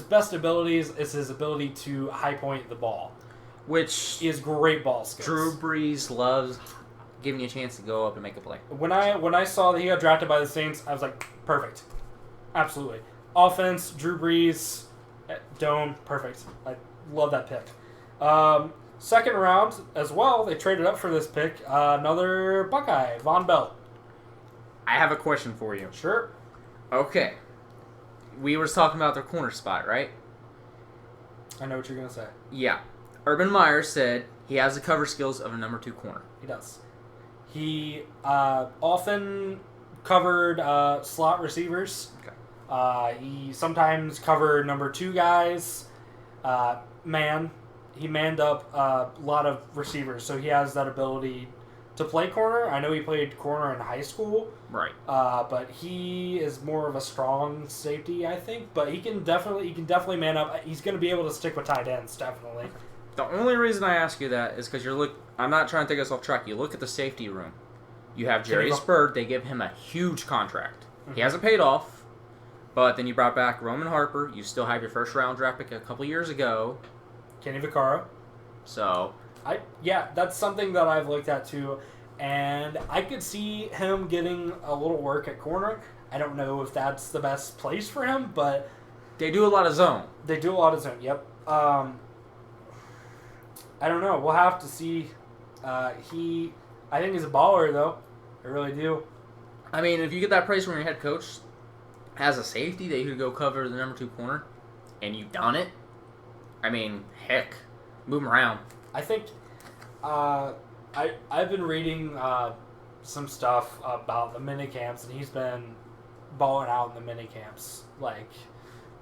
best abilities is his ability to high point the ball, which he has great ball skills. Drew Brees loves giving you a chance to go up and make a play. When I saw that he got drafted by the Saints, I was like, perfect, absolutely. Offense, Drew Brees, Dome, perfect. I love that pick. Second round as well, they traded up for this pick. Another Buckeye, Von Bell. I have a question for you. Sure. Okay. We were talking about their corner spot, right? I know what you're going to say. Yeah. Urban Meyer said he has the cover skills of a number 2 corner. He does. He often covered slot receivers. Okay. He sometimes covered number 2 guys. He manned up a lot of receivers, so he has that ability to play corner. I know he played corner in high school. Right. But he is more of a strong safety, I think. But he can definitely man up. He's going to be able to stick with tight ends, definitely. The only reason I ask you that is because I'm not trying to take us off track. You look at the safety room. You have Jerry Spurd. They give him a huge contract. Mm-hmm. He hasn't paid off, but then you brought back Roman Harper. You still have your first round draft pick a couple years ago. Kenny Vaccaro. So that's something that I've looked at too, and I could see him getting a little work at corner. I don't know if that's the best place for him, but they do a lot of zone. Yep. I don't know. We'll have to see. I think he's a baller though. I really do. I mean, if you get that price from your head coach as a safety that you could go cover the number 2 corner, and you've done it. I mean, heck, move him around. I think I've been reading some stuff about the mini camps, and he's been balling out in the mini camps, like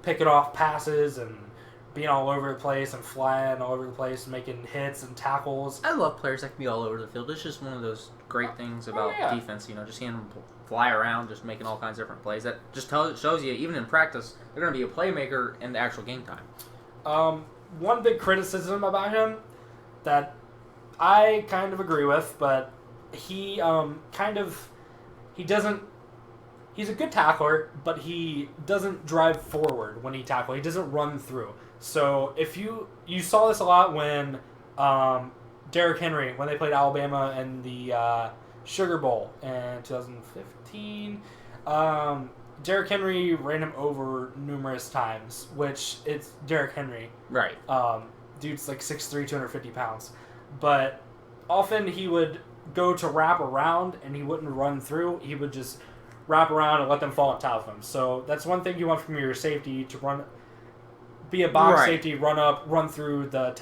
picking off passes and being all over the place and flying all over the place and making hits and tackles. I love players that can be all over the field. It's just one of those great things about defense, just seeing them fly around, just making all kinds of different plays. That just shows you, even in practice, they're going to be a playmaker in the actual game time. One big criticism about him that I kind of agree with, but he doesn't. He's a good tackler, but he doesn't drive forward when he tackles. He doesn't run through. So if you saw this a lot when Derrick Henry, when they played Alabama in the Sugar Bowl in 2015, Derrick Henry ran him over numerous times, which it's Derrick Henry. Right. Dude's like 6'3", 250 pounds. But often he would go to wrap around and he wouldn't run through. He would just wrap around and let them fall on top of him. So that's one thing you want from your safety, to be a box safety, run up, run through the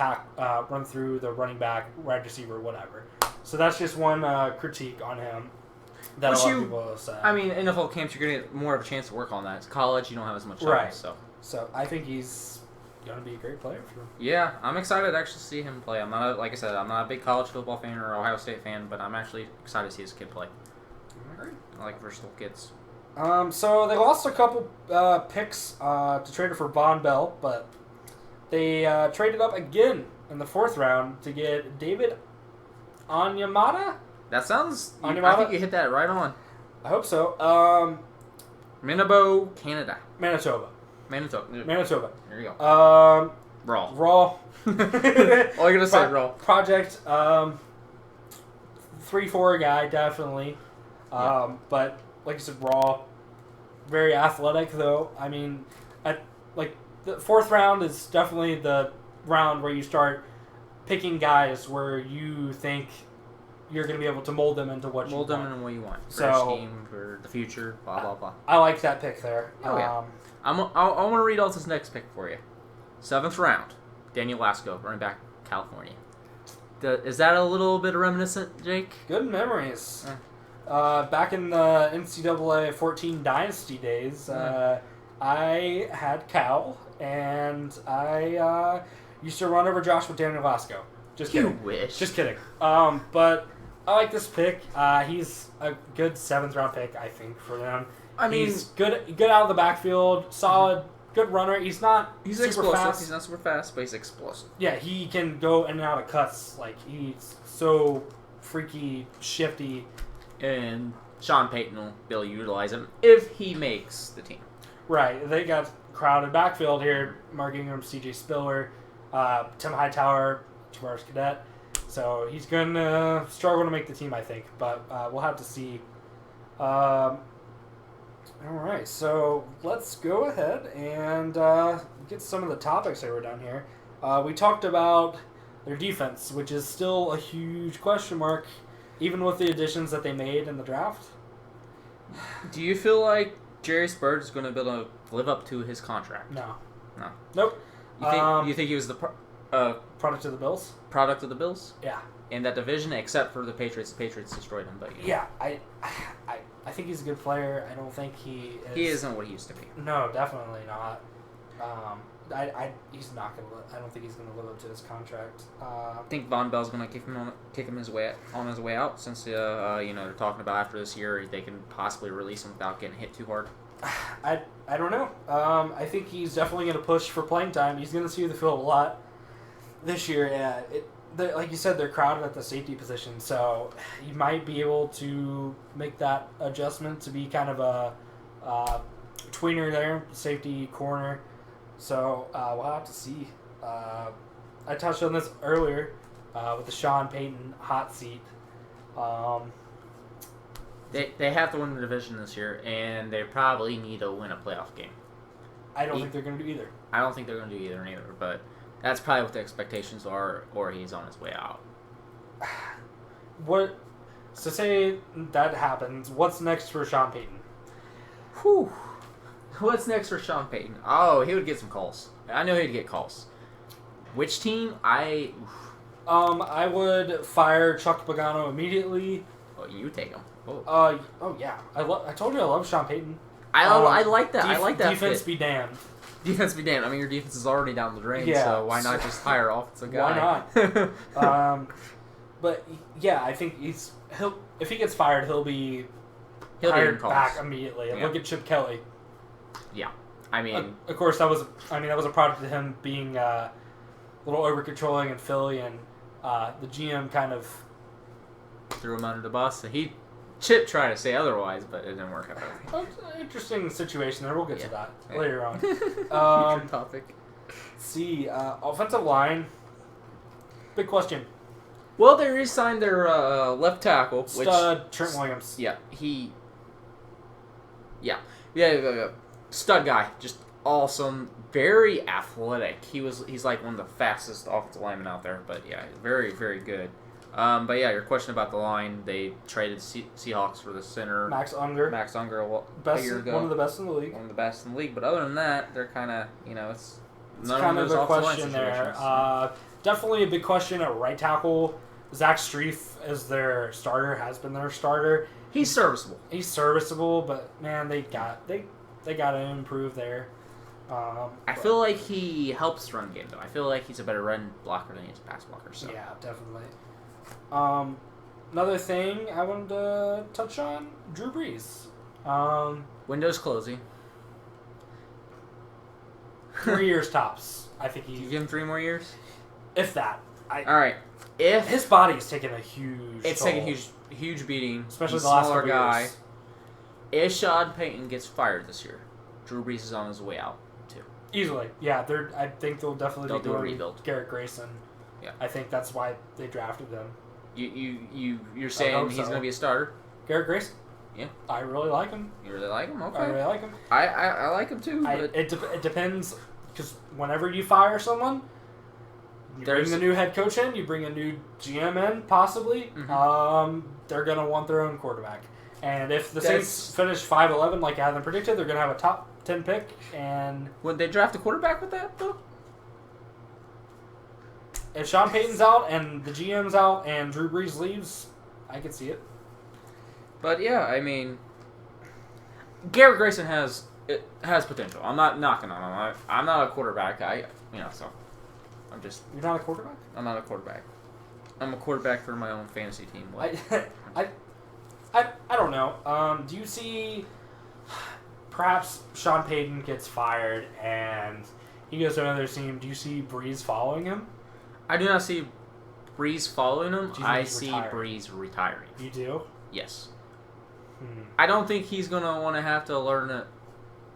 run through the running back, wide receiver, whatever. So that's just one critique on him that a lot of people will say. I mean, NFL camps, you're going to get more of a chance to work on that. It's college, you don't have as much time. Right. So I think he's going to be a great player for him. Yeah, I'm excited to actually see him play. I'm not a big college football fan or Ohio State fan, but I'm actually excited to see this kid play. I like versatile kids. So they lost a couple picks to trade it for Von Bell, but they traded up again in the 4th round to get David Onyemata. That sounds... Onyemata? I think you hit that right on. I hope so. Manitoba, Canada. Manitoba. There you go. Raw. All you're going to say, raw. Project 3-4 guy, definitely. But like I said, raw. Very athletic, though. I mean, the 4th round is definitely the round where you start picking guys where you think you're going to be able to mold them into what you want. Mold them into what you want. For So- a scheme, for the future, blah, blah, blah. I like that pick there. Oh, yeah. I want to read out this next pick for you. 7th round, Daniel Lasco, running back, California. Is that a little bit reminiscent, Jake? Good memories. Back in the NCAA 14 Dynasty days, I had Cal, and I used to run over Josh with Daniel Lasco. Just kidding. You wish. Just kidding. But I like this pick. He's a good 7th round pick, I think, for them. I mean, he's good out of the backfield, solid, good runner. He's super explosive. fast. He's not super fast, but he's explosive. Yeah, he can go in and out of cuts. Like, he's so freaky, shifty. And Sean Payton will be able to utilize him if he makes the team. Right. They got crowded backfield here. Mark Ingram, C.J. Spiller, Tim Hightower, Tavares Cadet. So he's going to struggle to make the team, I think. But we'll have to see. All right. So let's go ahead and get some of the topics that were down here. We talked about their defense, which is still a huge question mark, even with the additions that they made in the draft. Do you feel like Jerry Spurge is going to be able to live up to his contract? No. No. Nope. You think he was the Product of the Bills? product of the Bills? Yeah. In that division, except for the Patriots. The Patriots destroyed him, but Yeah, I think he's a good player. I don't think he is. He isn't what he used to be. No, definitely not. He's not gonna. I don't think he's gonna live up to his contract. I think Von Bell's going to kick him on his way out, since they're talking about after this year they can possibly release him without getting hit too hard. I don't know. I think he's definitely gonna push for playing time. He's gonna see the field a lot this year. Yeah, like you said, they're crowded at the safety position, so you might be able to make that adjustment to be kind of a tweener there, safety corner. So we'll have to see. I touched on this earlier with the Sean Payton hot seat. They have to win the division this year, and they probably need to win a playoff game. I don't think they're going to do either. I don't think they're going to do either neither, but that's probably what the expectations are, or he's on his way out. So say that happens, what's next for Sean Payton? Whew. What's next for Sean Payton? Oh, he would get some calls. I know he'd get calls. Which team? I would fire Chuck Pagano immediately. Oh, you take him. Oh yeah. I told you I love Sean Payton. I like that. I like that. Defense fit. be damned. Defense be damned. I mean, your defense is already down the drain, Yeah. so why not just hire offensive guy? Why not? But yeah, I think if he gets fired, he'll be hired back immediately. Yeah. Look at Chip Kelly. Yeah, I mean, of course that was a product of him being a little over controlling in Philly, and the GM kind of threw him under the bus. And Chip tried to say otherwise, but it didn't work out. Interesting situation there. We'll get to that later on. Future topic. See, offensive line. Big question. Well, they re-signed their left tackle, Stud Trent Williams. Yeah, yeah. Stud guy, just awesome, very athletic. He's like one of the fastest offensive linemen out there. But yeah, very, very good. But yeah, your question about the line, they traded Seahawks for the center. Max Unger. A year ago. One of the best in the league. One of the best in the league. But other than that, they're kind of, it's kind of a question there. Definitely a big question at right tackle. Zach Strief is their starter, has been their starter. He's serviceable. But man, they got to improve there. I feel like he helps run game though. I feel like he's a better run blocker than he is a pass blocker. So yeah, definitely. Another thing I wanted to touch on, Drew Brees. Window's closing. 3 years tops. I think You give him 3 more years? If that. All right. If his body's taking a huge taking a huge beating, especially the last smaller guy. years. If Sean Payton gets fired this year, Drew Brees is on his way out too. Easily, yeah. I think they'll definitely do a rebuild. Garrett Grayson. Yeah. I think that's why they drafted them. You're saying he's going to be a starter? Garrett Grayson? Yeah. I really like him. You really like him? Okay. I really like him. I like him too. But It depends, because whenever you fire someone, You bring the new head coach in, you bring a new GM in, possibly. Mm-hmm. They're going to want their own quarterback. And if the Saints finish 5-11 like I had them predicted, they're going to have a top 10 pick. And would they draft a quarterback with that, though? If Sean Payton's out and the GM's out and Drew Brees leaves, I could see it. But yeah, I mean, Garrett Grayson has potential. I'm not knocking on him. I'm not a quarterback. So I'm just. You're not a quarterback? I'm not a quarterback. I'm a quarterback for my own fantasy team. I don't know. Do you see perhaps Sean Payton gets fired and he goes to another team? Do you see Brees following him? I do not see Brees following him. I see retiring? Brees retiring. You do? Yes. I don't think he's going to want to have to learn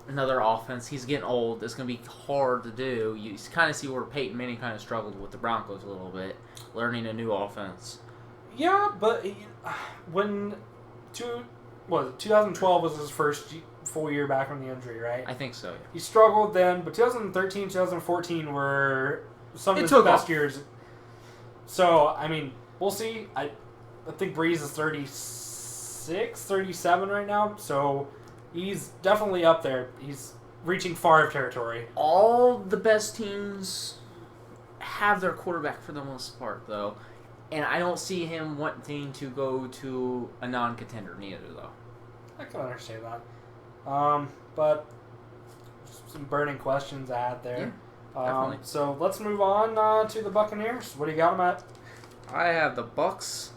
another offense. He's getting old. It's going to be hard to do. You kind of see where Peyton Manning kind of struggled with the Broncos a little bit, learning a new offense. Yeah, but when 2012 was his first full year back from the injury, right? I think so, yeah. He struggled then, but 2013, 2014 were some of his best years. So, I mean, we'll see. I think Brees is 36, 37 right now, so he's definitely up there. He's reaching Favre territory. All the best teams have their quarterback for the most part, though, and I don't see him wanting to go to a non-contender neither, though. I can understand that. But some burning questions I had there. Yeah. Definitely. So let's move on to the Buccaneers. What do you got them at? I have the Bucs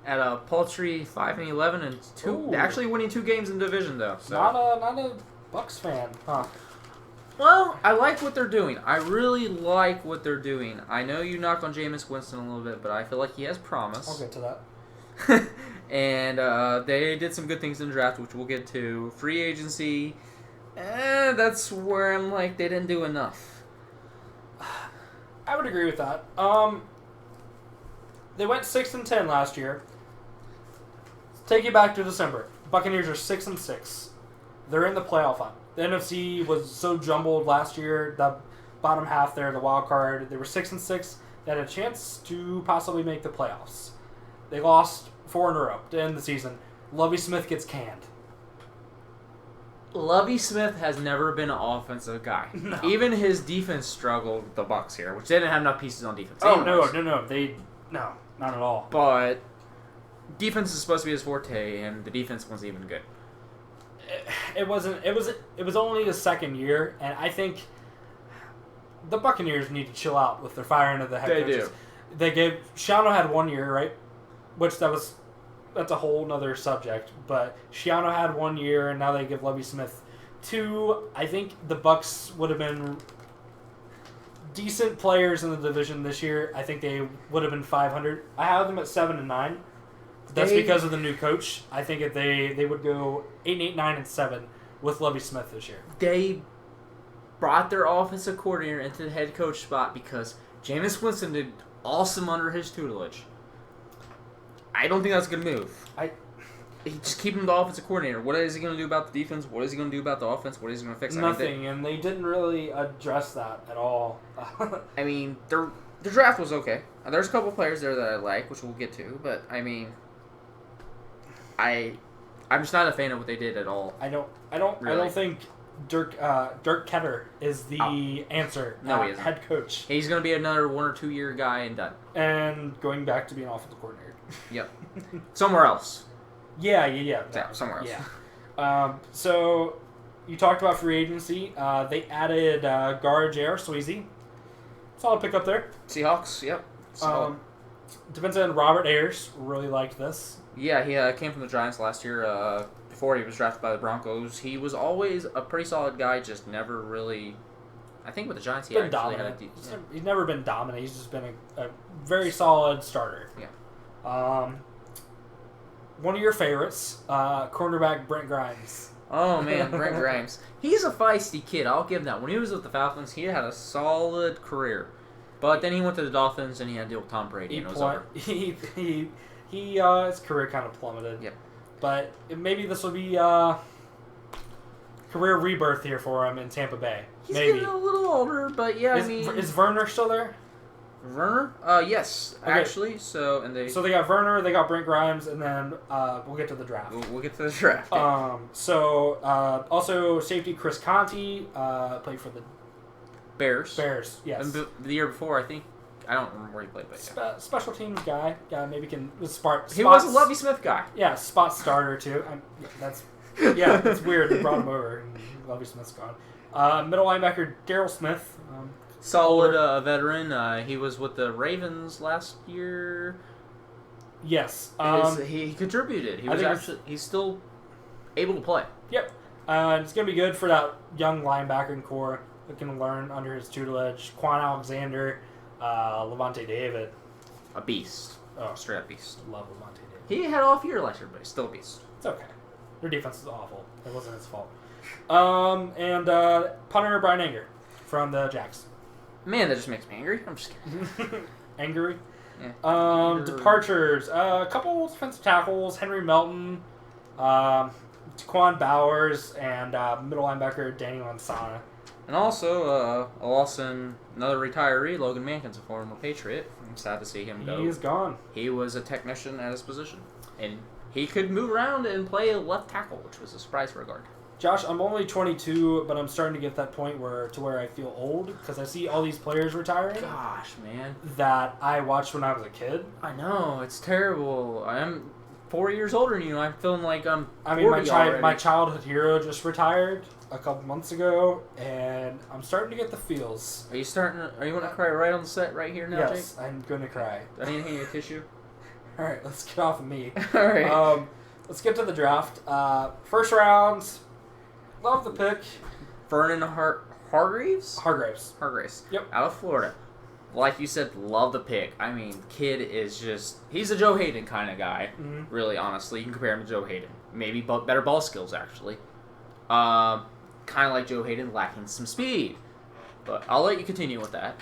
at a paltry 5-11 and actually winning 2 games in division though. So. Not a Bucs fan, huh? Well, I like what they're doing. I really like what they're doing. I know you knocked on Jameis Winston a little bit, but I feel like he has promise. I'll get to that. And they did some good things in the draft, which we'll get to. Free agency, that's where I'm like, they didn't do enough. I would agree with that. They went 6-10 last year. Take you back to December. Buccaneers are 6-6. They're in the playoff hunt. The NFC was so jumbled last year. The bottom half there, the wild card. They were 6-6. They had a chance to possibly make the playoffs. They lost 4 in a row to end the season. Lovie Smith gets canned. Lovie Smith has never been an offensive guy. No. Even his defense struggled with the Bucs here, which they didn't have enough pieces on defense. Oh, anyways. No, not at all. But defense is supposed to be his forte, and the defense wasn't even good. It wasn't. It was only the second year, and I think the Buccaneers need to chill out with their firing of the head coaches. They gave Shiano had 1 year, right? Which that's a whole nother subject. But Shiano had 1 year, and now they give Lovie Smith 2. I think the Bucs would have been decent players in the division this year. I think they would have been 500. I have them at 7-9. That's because of the new coach. I think if they would go 8, 9, and 7 with Lovie Smith this year. They brought their offensive coordinator into the head coach spot because Jameis Winston did awesome under his tutelage. I don't think that's a good move. Just keep him the offensive coordinator. What is he going to do about the defense? What is he going to do about the offense? What is he going to fix? Nothing, and they didn't really address that at all. I mean, their draft was okay. There's a couple players there that I like, which we'll get to, but I mean, I'm just not a fan of what they did at all. I don't think Dirk Ketter is the answer. No, he isn't. Head coach. He's going to be another 1 or 2 year guy and done. And going back to being offensive coordinator. Yep. Somewhere else. Yeah. Yeah, somewhere else. Yeah. So you talked about free agency. They added J.R. Sweezy. Solid pick up there. Seahawks. Yep. Defensive end Robert Ayers. Really liked this. Yeah, he came from the Giants last year. Before he was drafted by the Broncos, he was always a pretty solid guy. Just never really. I think with the Giants, he actually had a. He's never been dominant. He's just been a very solid starter. Yeah. One of your favorites, cornerback Brent Grimes. Oh man, Brent Grimes. He's a feisty kid. I'll give him that. When he was with the Falcons, he had a solid career, but then he went to the Dolphins and he had to deal with Tom Brady. And it was over. His career kind of plummeted. Yep. But maybe this will be career rebirth here for him in Tampa Bay. He's maybe getting a little older, but yeah, I mean, is Werner still there? Werner? Yes, Okay. actually. So they got Werner, they got Brent Grimes, and then we'll get to the draft. we'll get to the draft. Also safety Chris Conti played for the Bears. Yes. And the year before, I think. I don't remember where he played, but yeah. Special teams guy maybe can He was a Lovie Smith guy. Yeah, spot starter too. That's weird. They brought him over. And Lovie Smith's gone. Middle linebacker Daryl Smith. Solid veteran. He was with the Ravens last year. Yes. He contributed. He's still able to play. Yep. It's going to be good for that young linebacking core that can learn under his tutelage. Quan Alexander, Levante David. A beast. Oh, straight up beast. Love Levante David. He had an off year last year, but he's still a beast. It's okay. Their defense is awful. It wasn't his fault. And punter Brian Anger from the Jacks. Man, that just makes me angry. I'm just kidding. Angry? Yeah. Departures. A couple defensive tackles. Henry Melton, Taquan Bowers, and middle linebacker Daniel Ansana. And also, a loss in another retiree, Logan Mankins, a former Patriot. I'm sad to see him go. He is gone. He was a technician at his position. And he could move around and play a left tackle, which was a surprise for a guard. Josh, I'm only 22, but I'm starting to get that point where I feel old because I see all these players retiring. Gosh, man. That I watched when I was a kid. I know, it's terrible. I'm 4 years older than you. I'm feeling like I'm 40 my childhood hero just retired a couple months ago, and I'm starting to get the feels. Are you going to cry right on the set right here now, yes, Jake? I'm going to cry. I need to hand you a tissue. All right, let's get off of me. All right. Let's get to the draft. First round. Love the pick. Vernon Hargreaves? Hargraves. Yep. Out of Florida. Like you said, love the pick. I mean, kid is just... He's a Joe Hayden kind of guy. Mm-hmm. Really, honestly. You can compare him to Joe Hayden. Maybe better ball skills, actually. Kind of like Joe Hayden, lacking some speed. But I'll let you continue with that.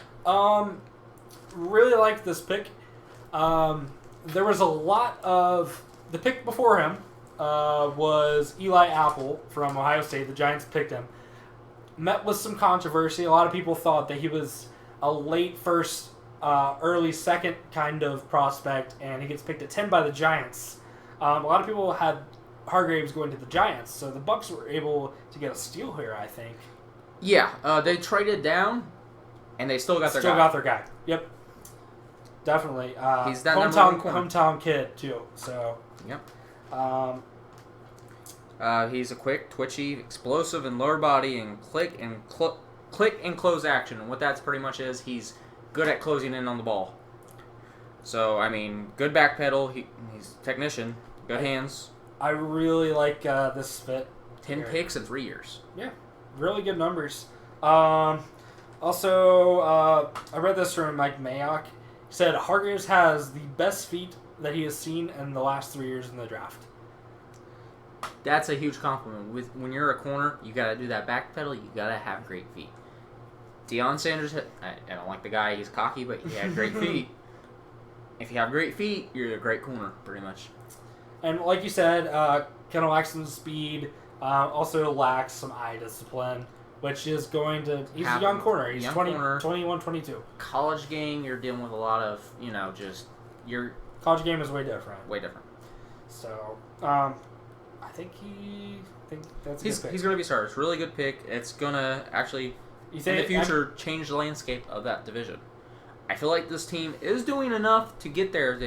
Really like this pick. There was a lot of... The pick before him was Eli Apple from Ohio State. The Giants picked him. Met with some controversy. A lot of people thought that he was a late first, early second kind of prospect, and he gets picked at 10 by the Giants. A lot of people had Hargraves going to the Giants, so the Bucs were able to get a steal here, I think. Yeah, they traded down, and they still got their guy. Still got their guy. Yep. Definitely. He's that hometown kid, too, so... Yep. He's a quick, twitchy, explosive, and lower body, and click and close action. And what that's pretty much is, he's good at closing in on the ball. So, I mean, good back pedal. He's a technician. Good hands. I really like this fit. 10 picks in 3 years. Yeah, really good numbers. Also, I read this from Mike Mayock. He said Hargraves has the best feet that he has seen in the last 3 years in the draft. That's a huge compliment. When you're a corner, you got to do that back pedal. You got to have great feet. Deion Sanders, I don't like the guy. He's cocky, but he had great feet. If you have great feet, you're a great corner, pretty much. And like you said, kind of lacks some speed. Also lacks some eye discipline, which is going to... He's a young corner. He's 21, 22. College game, you're dealing with a lot of, just... College game is way different. Way different. So, I think that's a good pick. He's going to be started. It's a really good pick. It's going to actually, in the future, change the landscape of that division. I feel like this team is doing enough to get there.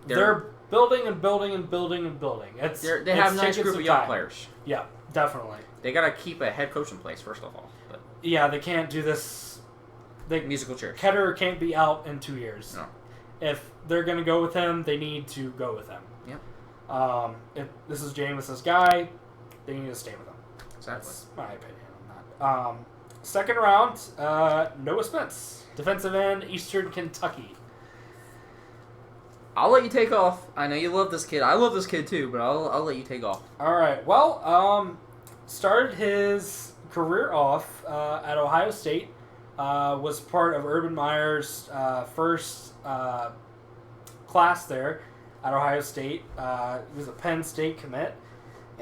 They're building and building and building and building. They have a nice group of young players. Yeah, definitely. They got to keep a head coach in place, first of all. But yeah, they can't do this. Musical chairs. Ketterer can't be out in 2 years. No. If they're going to go with him, they need to go with him. Yep. If this is Jameis's guy, they need to stay with him. Exactly. That's my opinion on that. Second round, Noah Spence, defensive end, Eastern Kentucky. I'll let you take off. I know you love this kid. I love this kid too, but I'll let you take off. All right. Well, started his career off at Ohio State. Was part of Urban Meyer's first class there at Ohio State. He was a Penn State commit,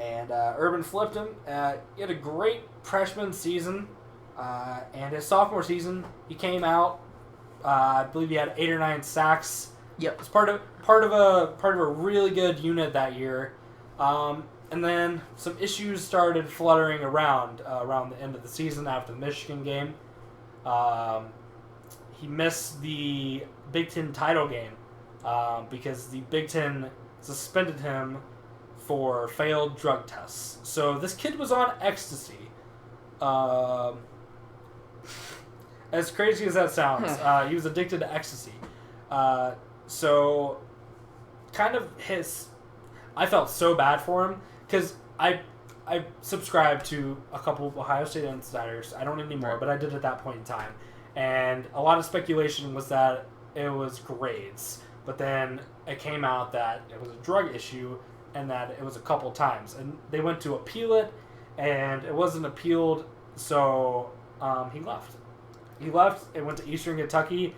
and Urban flipped him. He had a great freshman season, and his sophomore season, he came out I believe he had 8 or 9 sacks. Yep. Was part of a really good unit that year. And then some issues started fluttering around the end of the season after the Michigan game. He missed the Big Ten title game because the Big Ten suspended him for failed drug tests. So this kid was on ecstasy. As crazy as that sounds, he was addicted to ecstasy. So kind of I felt so bad for him because I subscribed to a couple of Ohio State insiders. I don't anymore, but I did at that point in time. And a lot of speculation was that it was grades. But then it came out that it was a drug issue and that it was a couple times. And they went to appeal it, and it wasn't appealed, so he left. He left and went to Eastern Kentucky.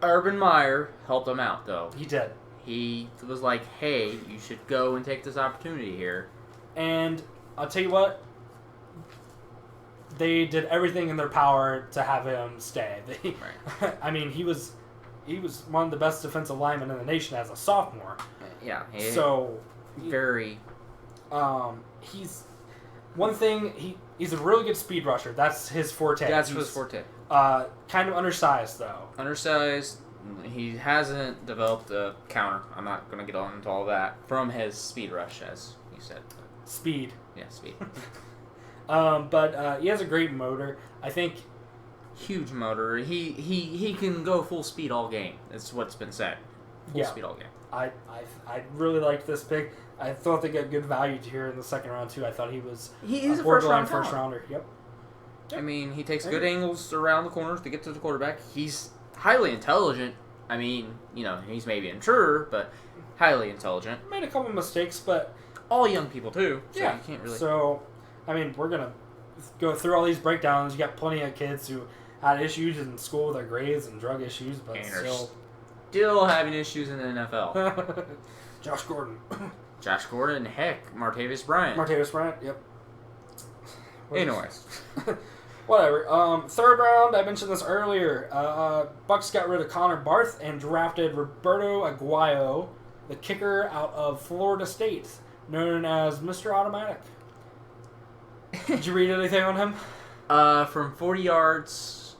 Urban Meyer helped him out, though. He did. He was like, hey, you should go and take this opportunity here. And I'll tell you what, they did everything in their power to have him stay. Right. I mean, he was one of the best defensive linemen in the nation as a sophomore. Yeah. So very. He's one thing. He's a really good speed rusher. That's his forte. That's his forte. Kind of undersized though. Undersized. He hasn't developed a counter. I'm not going to get on into all that from his speed rush, as you said. Speed. Yeah, speed. But he has a great motor. I think. Huge motor. He can go full speed all game. That's what's been said. Full speed all game. I really liked this pick. I thought they got good value here in the second round too. I thought he's a first rounder. Yep. I mean, he takes good angles around the corners to get to the quarterback. He's highly intelligent. I mean, he's maybe immature, but highly intelligent. Made a couple mistakes, but all young people too. So yeah. You can't really. So, I mean, we're gonna go through all these breakdowns. You got plenty of kids who had issues in school with their grades and drug issues, but still having issues in the NFL. Josh Gordon, heck, Martavis Bryant. Yep. Anyways. Whatever. Third round, I mentioned this earlier. Bucs got rid of Connor Barth and drafted Roberto Aguayo, the kicker out of Florida State, known as Mr. Automatic. Did you read anything on him? From 40 yards,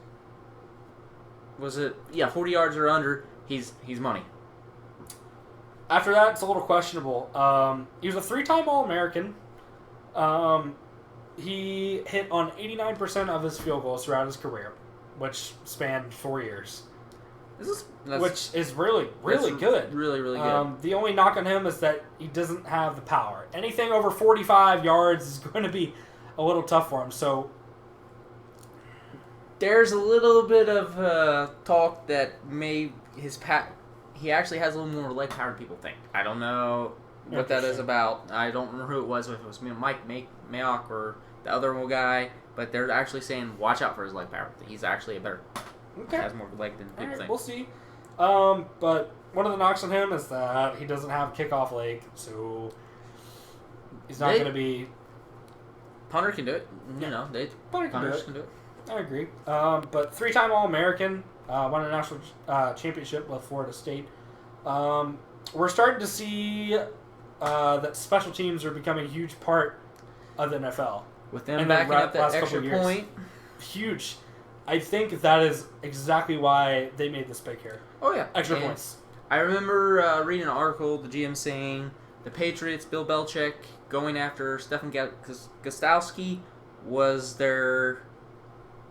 was it? Yeah, 40 yards or under, he's money. After that, it's a little questionable. He was a 3-time All-American. He hit on 89% of his field goals throughout his career, which spanned 4 years. Which is really good. Really, really good. The only knock on him is that he doesn't have the power. Anything over 45 yards is going to be a little tough for him. So there's a little bit of talk that he actually has a little more leg power than people think. I don't know what that is about. I don't remember who it was, if it was Mike Mayock or the other guy, but they're actually saying watch out for his leg power. He's actually he has more leg than people think. We'll see. But one of the knocks on him is that he doesn't have a kickoff leg, so he's not going to be... Punter can do it. Punters can do it. I agree. But 3-time All-American, won a national championship with Florida State. We're starting to see that special teams are becoming a huge part of the NFL. With them backing up that extra point. Huge. I think that is exactly why they made this pick here. Oh, yeah. Extra points. I remember reading an article, the GM saying the Patriots, Bill Belichick, going after Stefan Gostkowski was their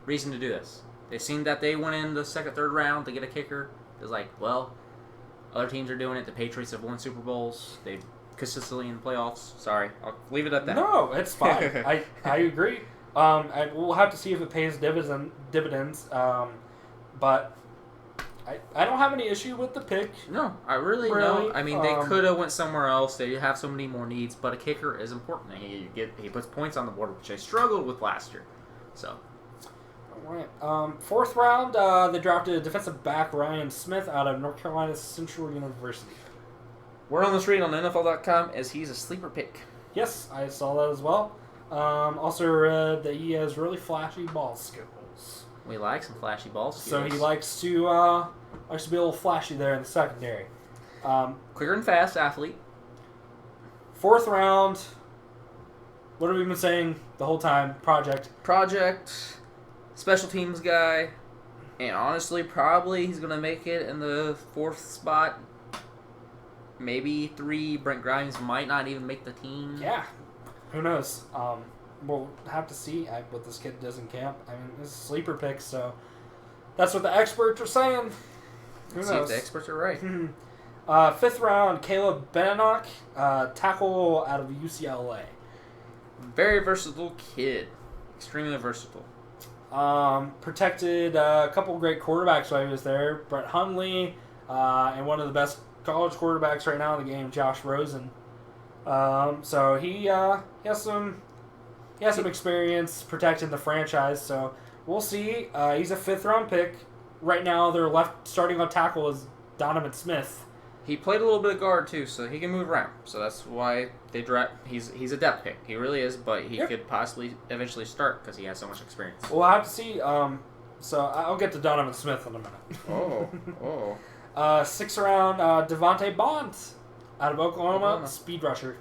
reason to do this. They seen that they went in the second, third round to get a kicker. It was like, well, other teams are doing it. The Patriots have won Super Bowls. They've consistently in the playoffs. Sorry, I'll leave it at that. No, it's fine. I agree. We'll have to see if it pays dividends. But I don't have any issue with the pick. No, I really don't. I mean, they could have went somewhere else. They have so many more needs, but a kicker is important. He puts points on the board, which they struggled with last year. So. All right. Fourth round, they drafted defensive back Ryan Smith out of North Carolina Central University. Word on the street on NFL.com is he's a sleeper pick. Yes, I saw that as well. Also read that he has really flashy ball skills. We like some flashy ball skills. So he likes to be a little flashy there in the secondary. Quicker and fast athlete. 4th round. What have we been saying the whole time? Project. Special teams guy. And honestly, probably he's going to make it in the 4th spot. Maybe 3. Brent Grimes might not even make the team. Yeah. Who knows? We'll have to see what this kid does in camp. I mean, it's a sleeper pick, so that's what the experts are saying. Who knows? See if the experts are right. 5th round, Caleb Benenoch, tackle out of UCLA. Very versatile kid. Extremely versatile. Protected a couple great quarterbacks while he was there. Brett Hundley, and one of the best college quarterbacks right now in the game, Josh Rosen. So he has some experience protecting the franchise. So we'll see. He's a 5th round pick. Right now, their left starting on tackle is Donovan Smith. He played a little bit of guard too, so he can move around. So that's why they draft. He's a depth pick. He really is, but he could possibly eventually start because he has so much experience. Well, I have to see. So I'll get to Donovan Smith in a minute. Oh. 6th round, Devontae Bond out of Oklahoma, speed rusher.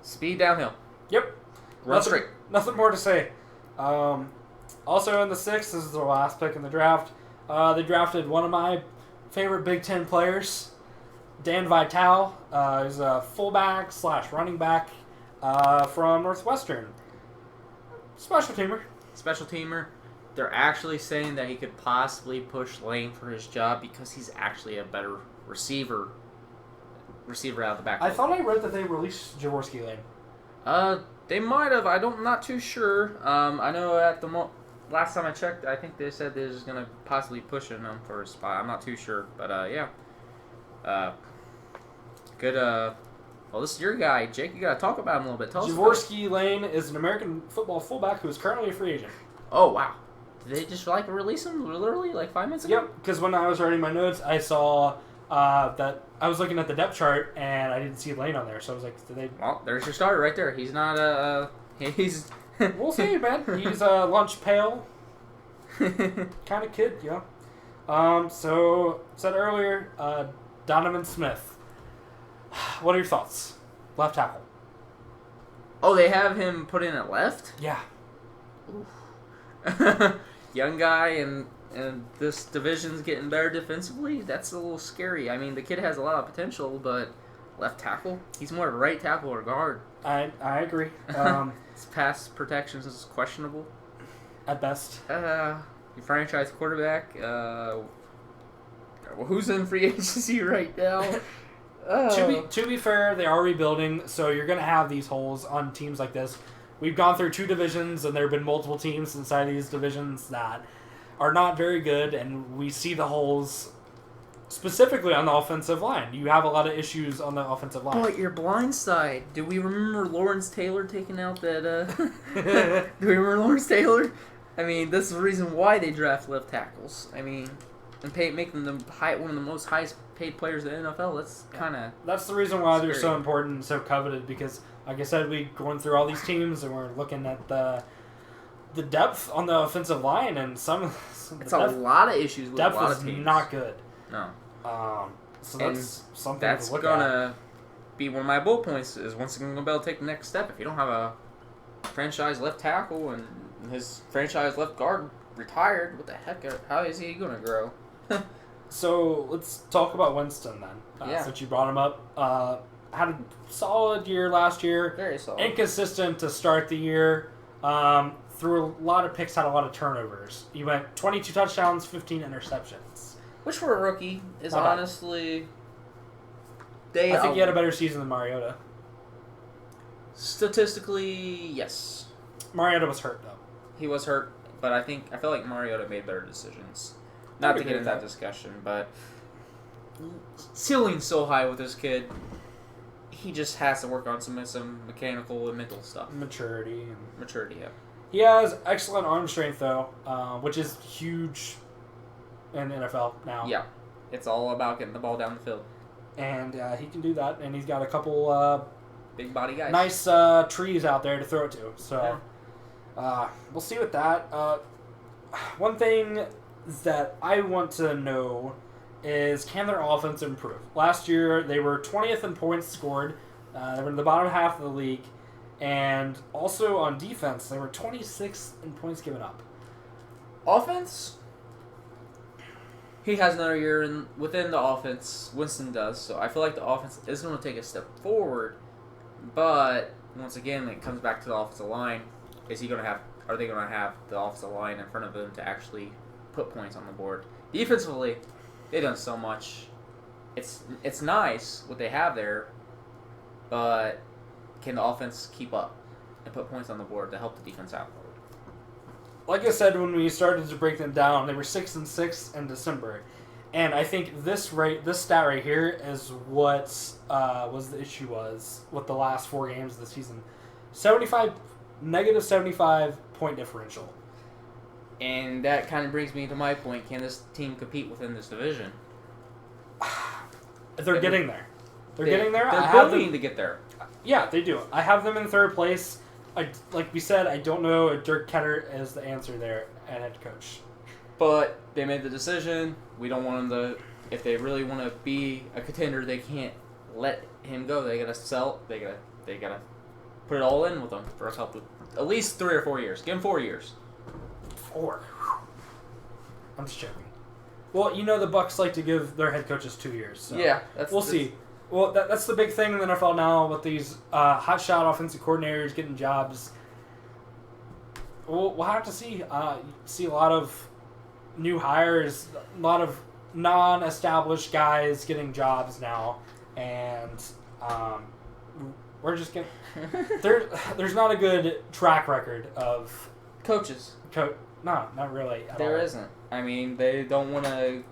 Speed downhill. Yep. Run straight. Nothing more to say. Also in the 6th, this is the last pick in the draft. They drafted one of my favorite Big Ten players, Dan Vitale. He's a fullback / running back from Northwestern. Special teamer. They're actually saying that he could possibly push Lane for his job because he's actually a better receiver out of the backfield. I thought I read that they released Jaworski Lane. They might have. I'm not too sure. I know at the last time I checked, I think they said they're just going to possibly push him for a spot. I'm not too sure. But, yeah. Good. Well, this is your guy. Jake, you got to talk about him a little bit. Tell us Jaworski Lane is an American football fullback who is currently a free agent. Oh, wow. Did they just, release him literally, 5 minutes ago? Yep, because when I was writing my notes, I saw that I was looking at the depth chart, and I didn't see Lane on there. So I was like, did they... Well, there's your starter right there. He's not, he's... We'll see, man. He's a lunch pail kind of kid, yeah. So, said earlier, Donovan Smith. What are your thoughts? Left tackle. Oh, they have him put in at left? Yeah. Young guy, and this division's getting better defensively. That's a little scary. I mean, the kid has a lot of potential, but left tackle? He's more of a right tackle or guard. I agree. His pass protections is questionable. At best. Your franchise quarterback, who's in free agency right now? To be fair, they are rebuilding, so you're going to have these holes on teams like this. We've gone through 2 divisions, and there have been multiple teams inside these divisions that are not very good, and we see the holes specifically on the offensive line. You have a lot of issues on the offensive line. But your blind side. Do we remember Lawrence Taylor taking out that... Do we remember Lawrence Taylor? I mean, that's the reason why they draft left tackles. I mean, and make them one of the most highest paid players in the NFL. That's kind of... That's the reason why they're so important and so coveted, because... Like I said, we're going through all these teams, and we're looking at the depth on the offensive line, and it's a lot of issues with a lot of teams. Depth is not good. No. So that's something that's to look at. That's going to be one of my bullet points, is once again going to be able to take the next step. If you don't have a franchise left tackle and his franchise left guard retired, what the heck? How is he going to grow? So let's talk about Winston then, since you brought him up. Had a solid year last year. Very solid. Inconsistent to start the year. Threw a lot of picks, had a lot of turnovers. He went 22 touchdowns, 15 interceptions. Which for a rookie is honestly... I think he had a better season than Mariota. Statistically, yes. Mariota was hurt, though. He was hurt, but I feel like Mariota made better decisions. Not to get into that discussion, but... Ceiling's so high with this kid. He just has to work on some mechanical and mental stuff. Maturity, yeah. He has excellent arm strength, though, which is huge in the NFL now. Yeah. It's all about getting the ball down the field. And he can do that, and he's got a couple big body guys. Nice trees out there to throw it to. So we'll see with that. one thing that I want to know is, can their offense improve? Last year, they were 20th in points scored. They were in the bottom half of the league. And also on defense, they were 26th in points given up. Offense? He has another year within the offense. Winston does. So I feel like the offense is going to take a step forward. But once again, it comes back to the offensive line. Are they going to have the offensive line in front of them to actually put points on the board? Defensively, they've done so much. It's nice what they have there, but can the offense keep up and put points on the board to help the defense out? Like I said, when we started to break them down, they were 6-6 in December, and I think this stat right here is what was the issue was with the last 4 games of the season. Negative 75 point differential. And that kind of brings me to my point. Can this team compete within this division? They're getting there. They're getting there. They're building to get there. Yeah, they do. I have them in 3rd place. Like we said, I don't know if Dirk Ketter is the answer there at head coach. But they made the decision. We don't want them to. If they really want to be a contender, they can't let him go. They gotta sell. They gotta put it all in with him for a couple, at least 3 or 4 years. Give him 4 years. 4. I'm just joking. Well, the Bucs like to give their head coaches 2 years. So Yeah, we'll see. Well, that's the big thing in the NFL now with these hotshot offensive coordinators getting jobs. We'll have to see. See a lot of new hires, a lot of non-established guys getting jobs now, and we're just gonna. There's not a good track record of Coaches. No, not really. There isn't. I mean, they don't want to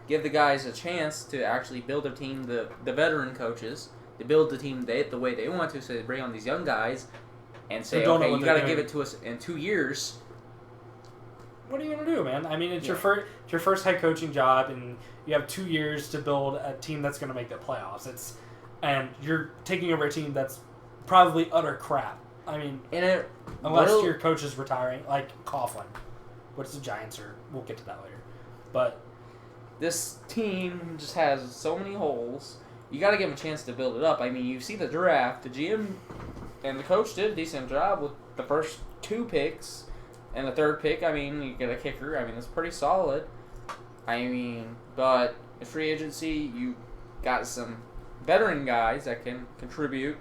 give the guys a chance to actually build a team, the veteran coaches, to build the team the way they want to, so they bring on these young guys and say, okay, you got to give it to us in 2 years. What are you going to do, man? I mean, it's your first head coaching job, and you have 2 years to build a team that's going to make the playoffs. And you're taking over a team that's probably utter crap. I mean, unless your coach is retiring, like Coughlin, which the Giants are. We'll get to that later. But this team just has so many holes. You got to give them a chance to build it up. I mean, you see the draft. The GM and the coach did a decent job with the first 2 picks. And the 3rd pick, I mean, you get a kicker. I mean, that's pretty solid. I mean, but in free agency, you got some veteran guys that can contribute.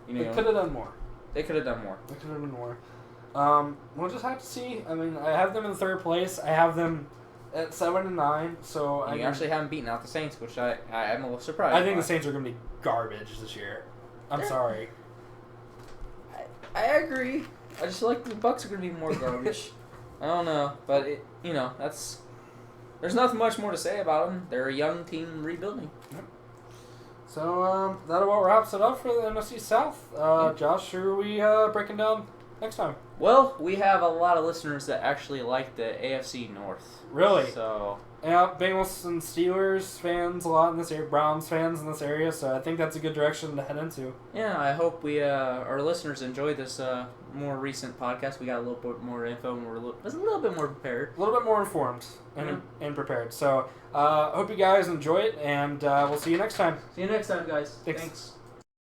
They could have done more. They could have done more. We'll just have to see. I mean, I have them in 3rd place. I have them at 7-9. So you actually haven't beaten out the Saints, which I am a little surprised. I think the Saints are going to be garbage this year. I'm sorry. I agree. I just feel like the Bucs are going to be more garbage. I don't know, but there's nothing much more to say about them. They're a young team rebuilding. Yep. So that about wraps it up for the NFC South. Josh, who are we breaking down next time? Well, we have a lot of listeners that actually like the AFC North. Really? So yeah, Bengals and Steelers fans a lot in this area, Browns fans in this area. So I think that's a good direction to head into. Yeah, I hope our listeners enjoyed this more recent podcast. We got a little bit more info, and was a little bit more prepared, a little bit more informed and prepared. So hope you guys enjoy it, and we'll see you next time. See you next time, guys. Thanks.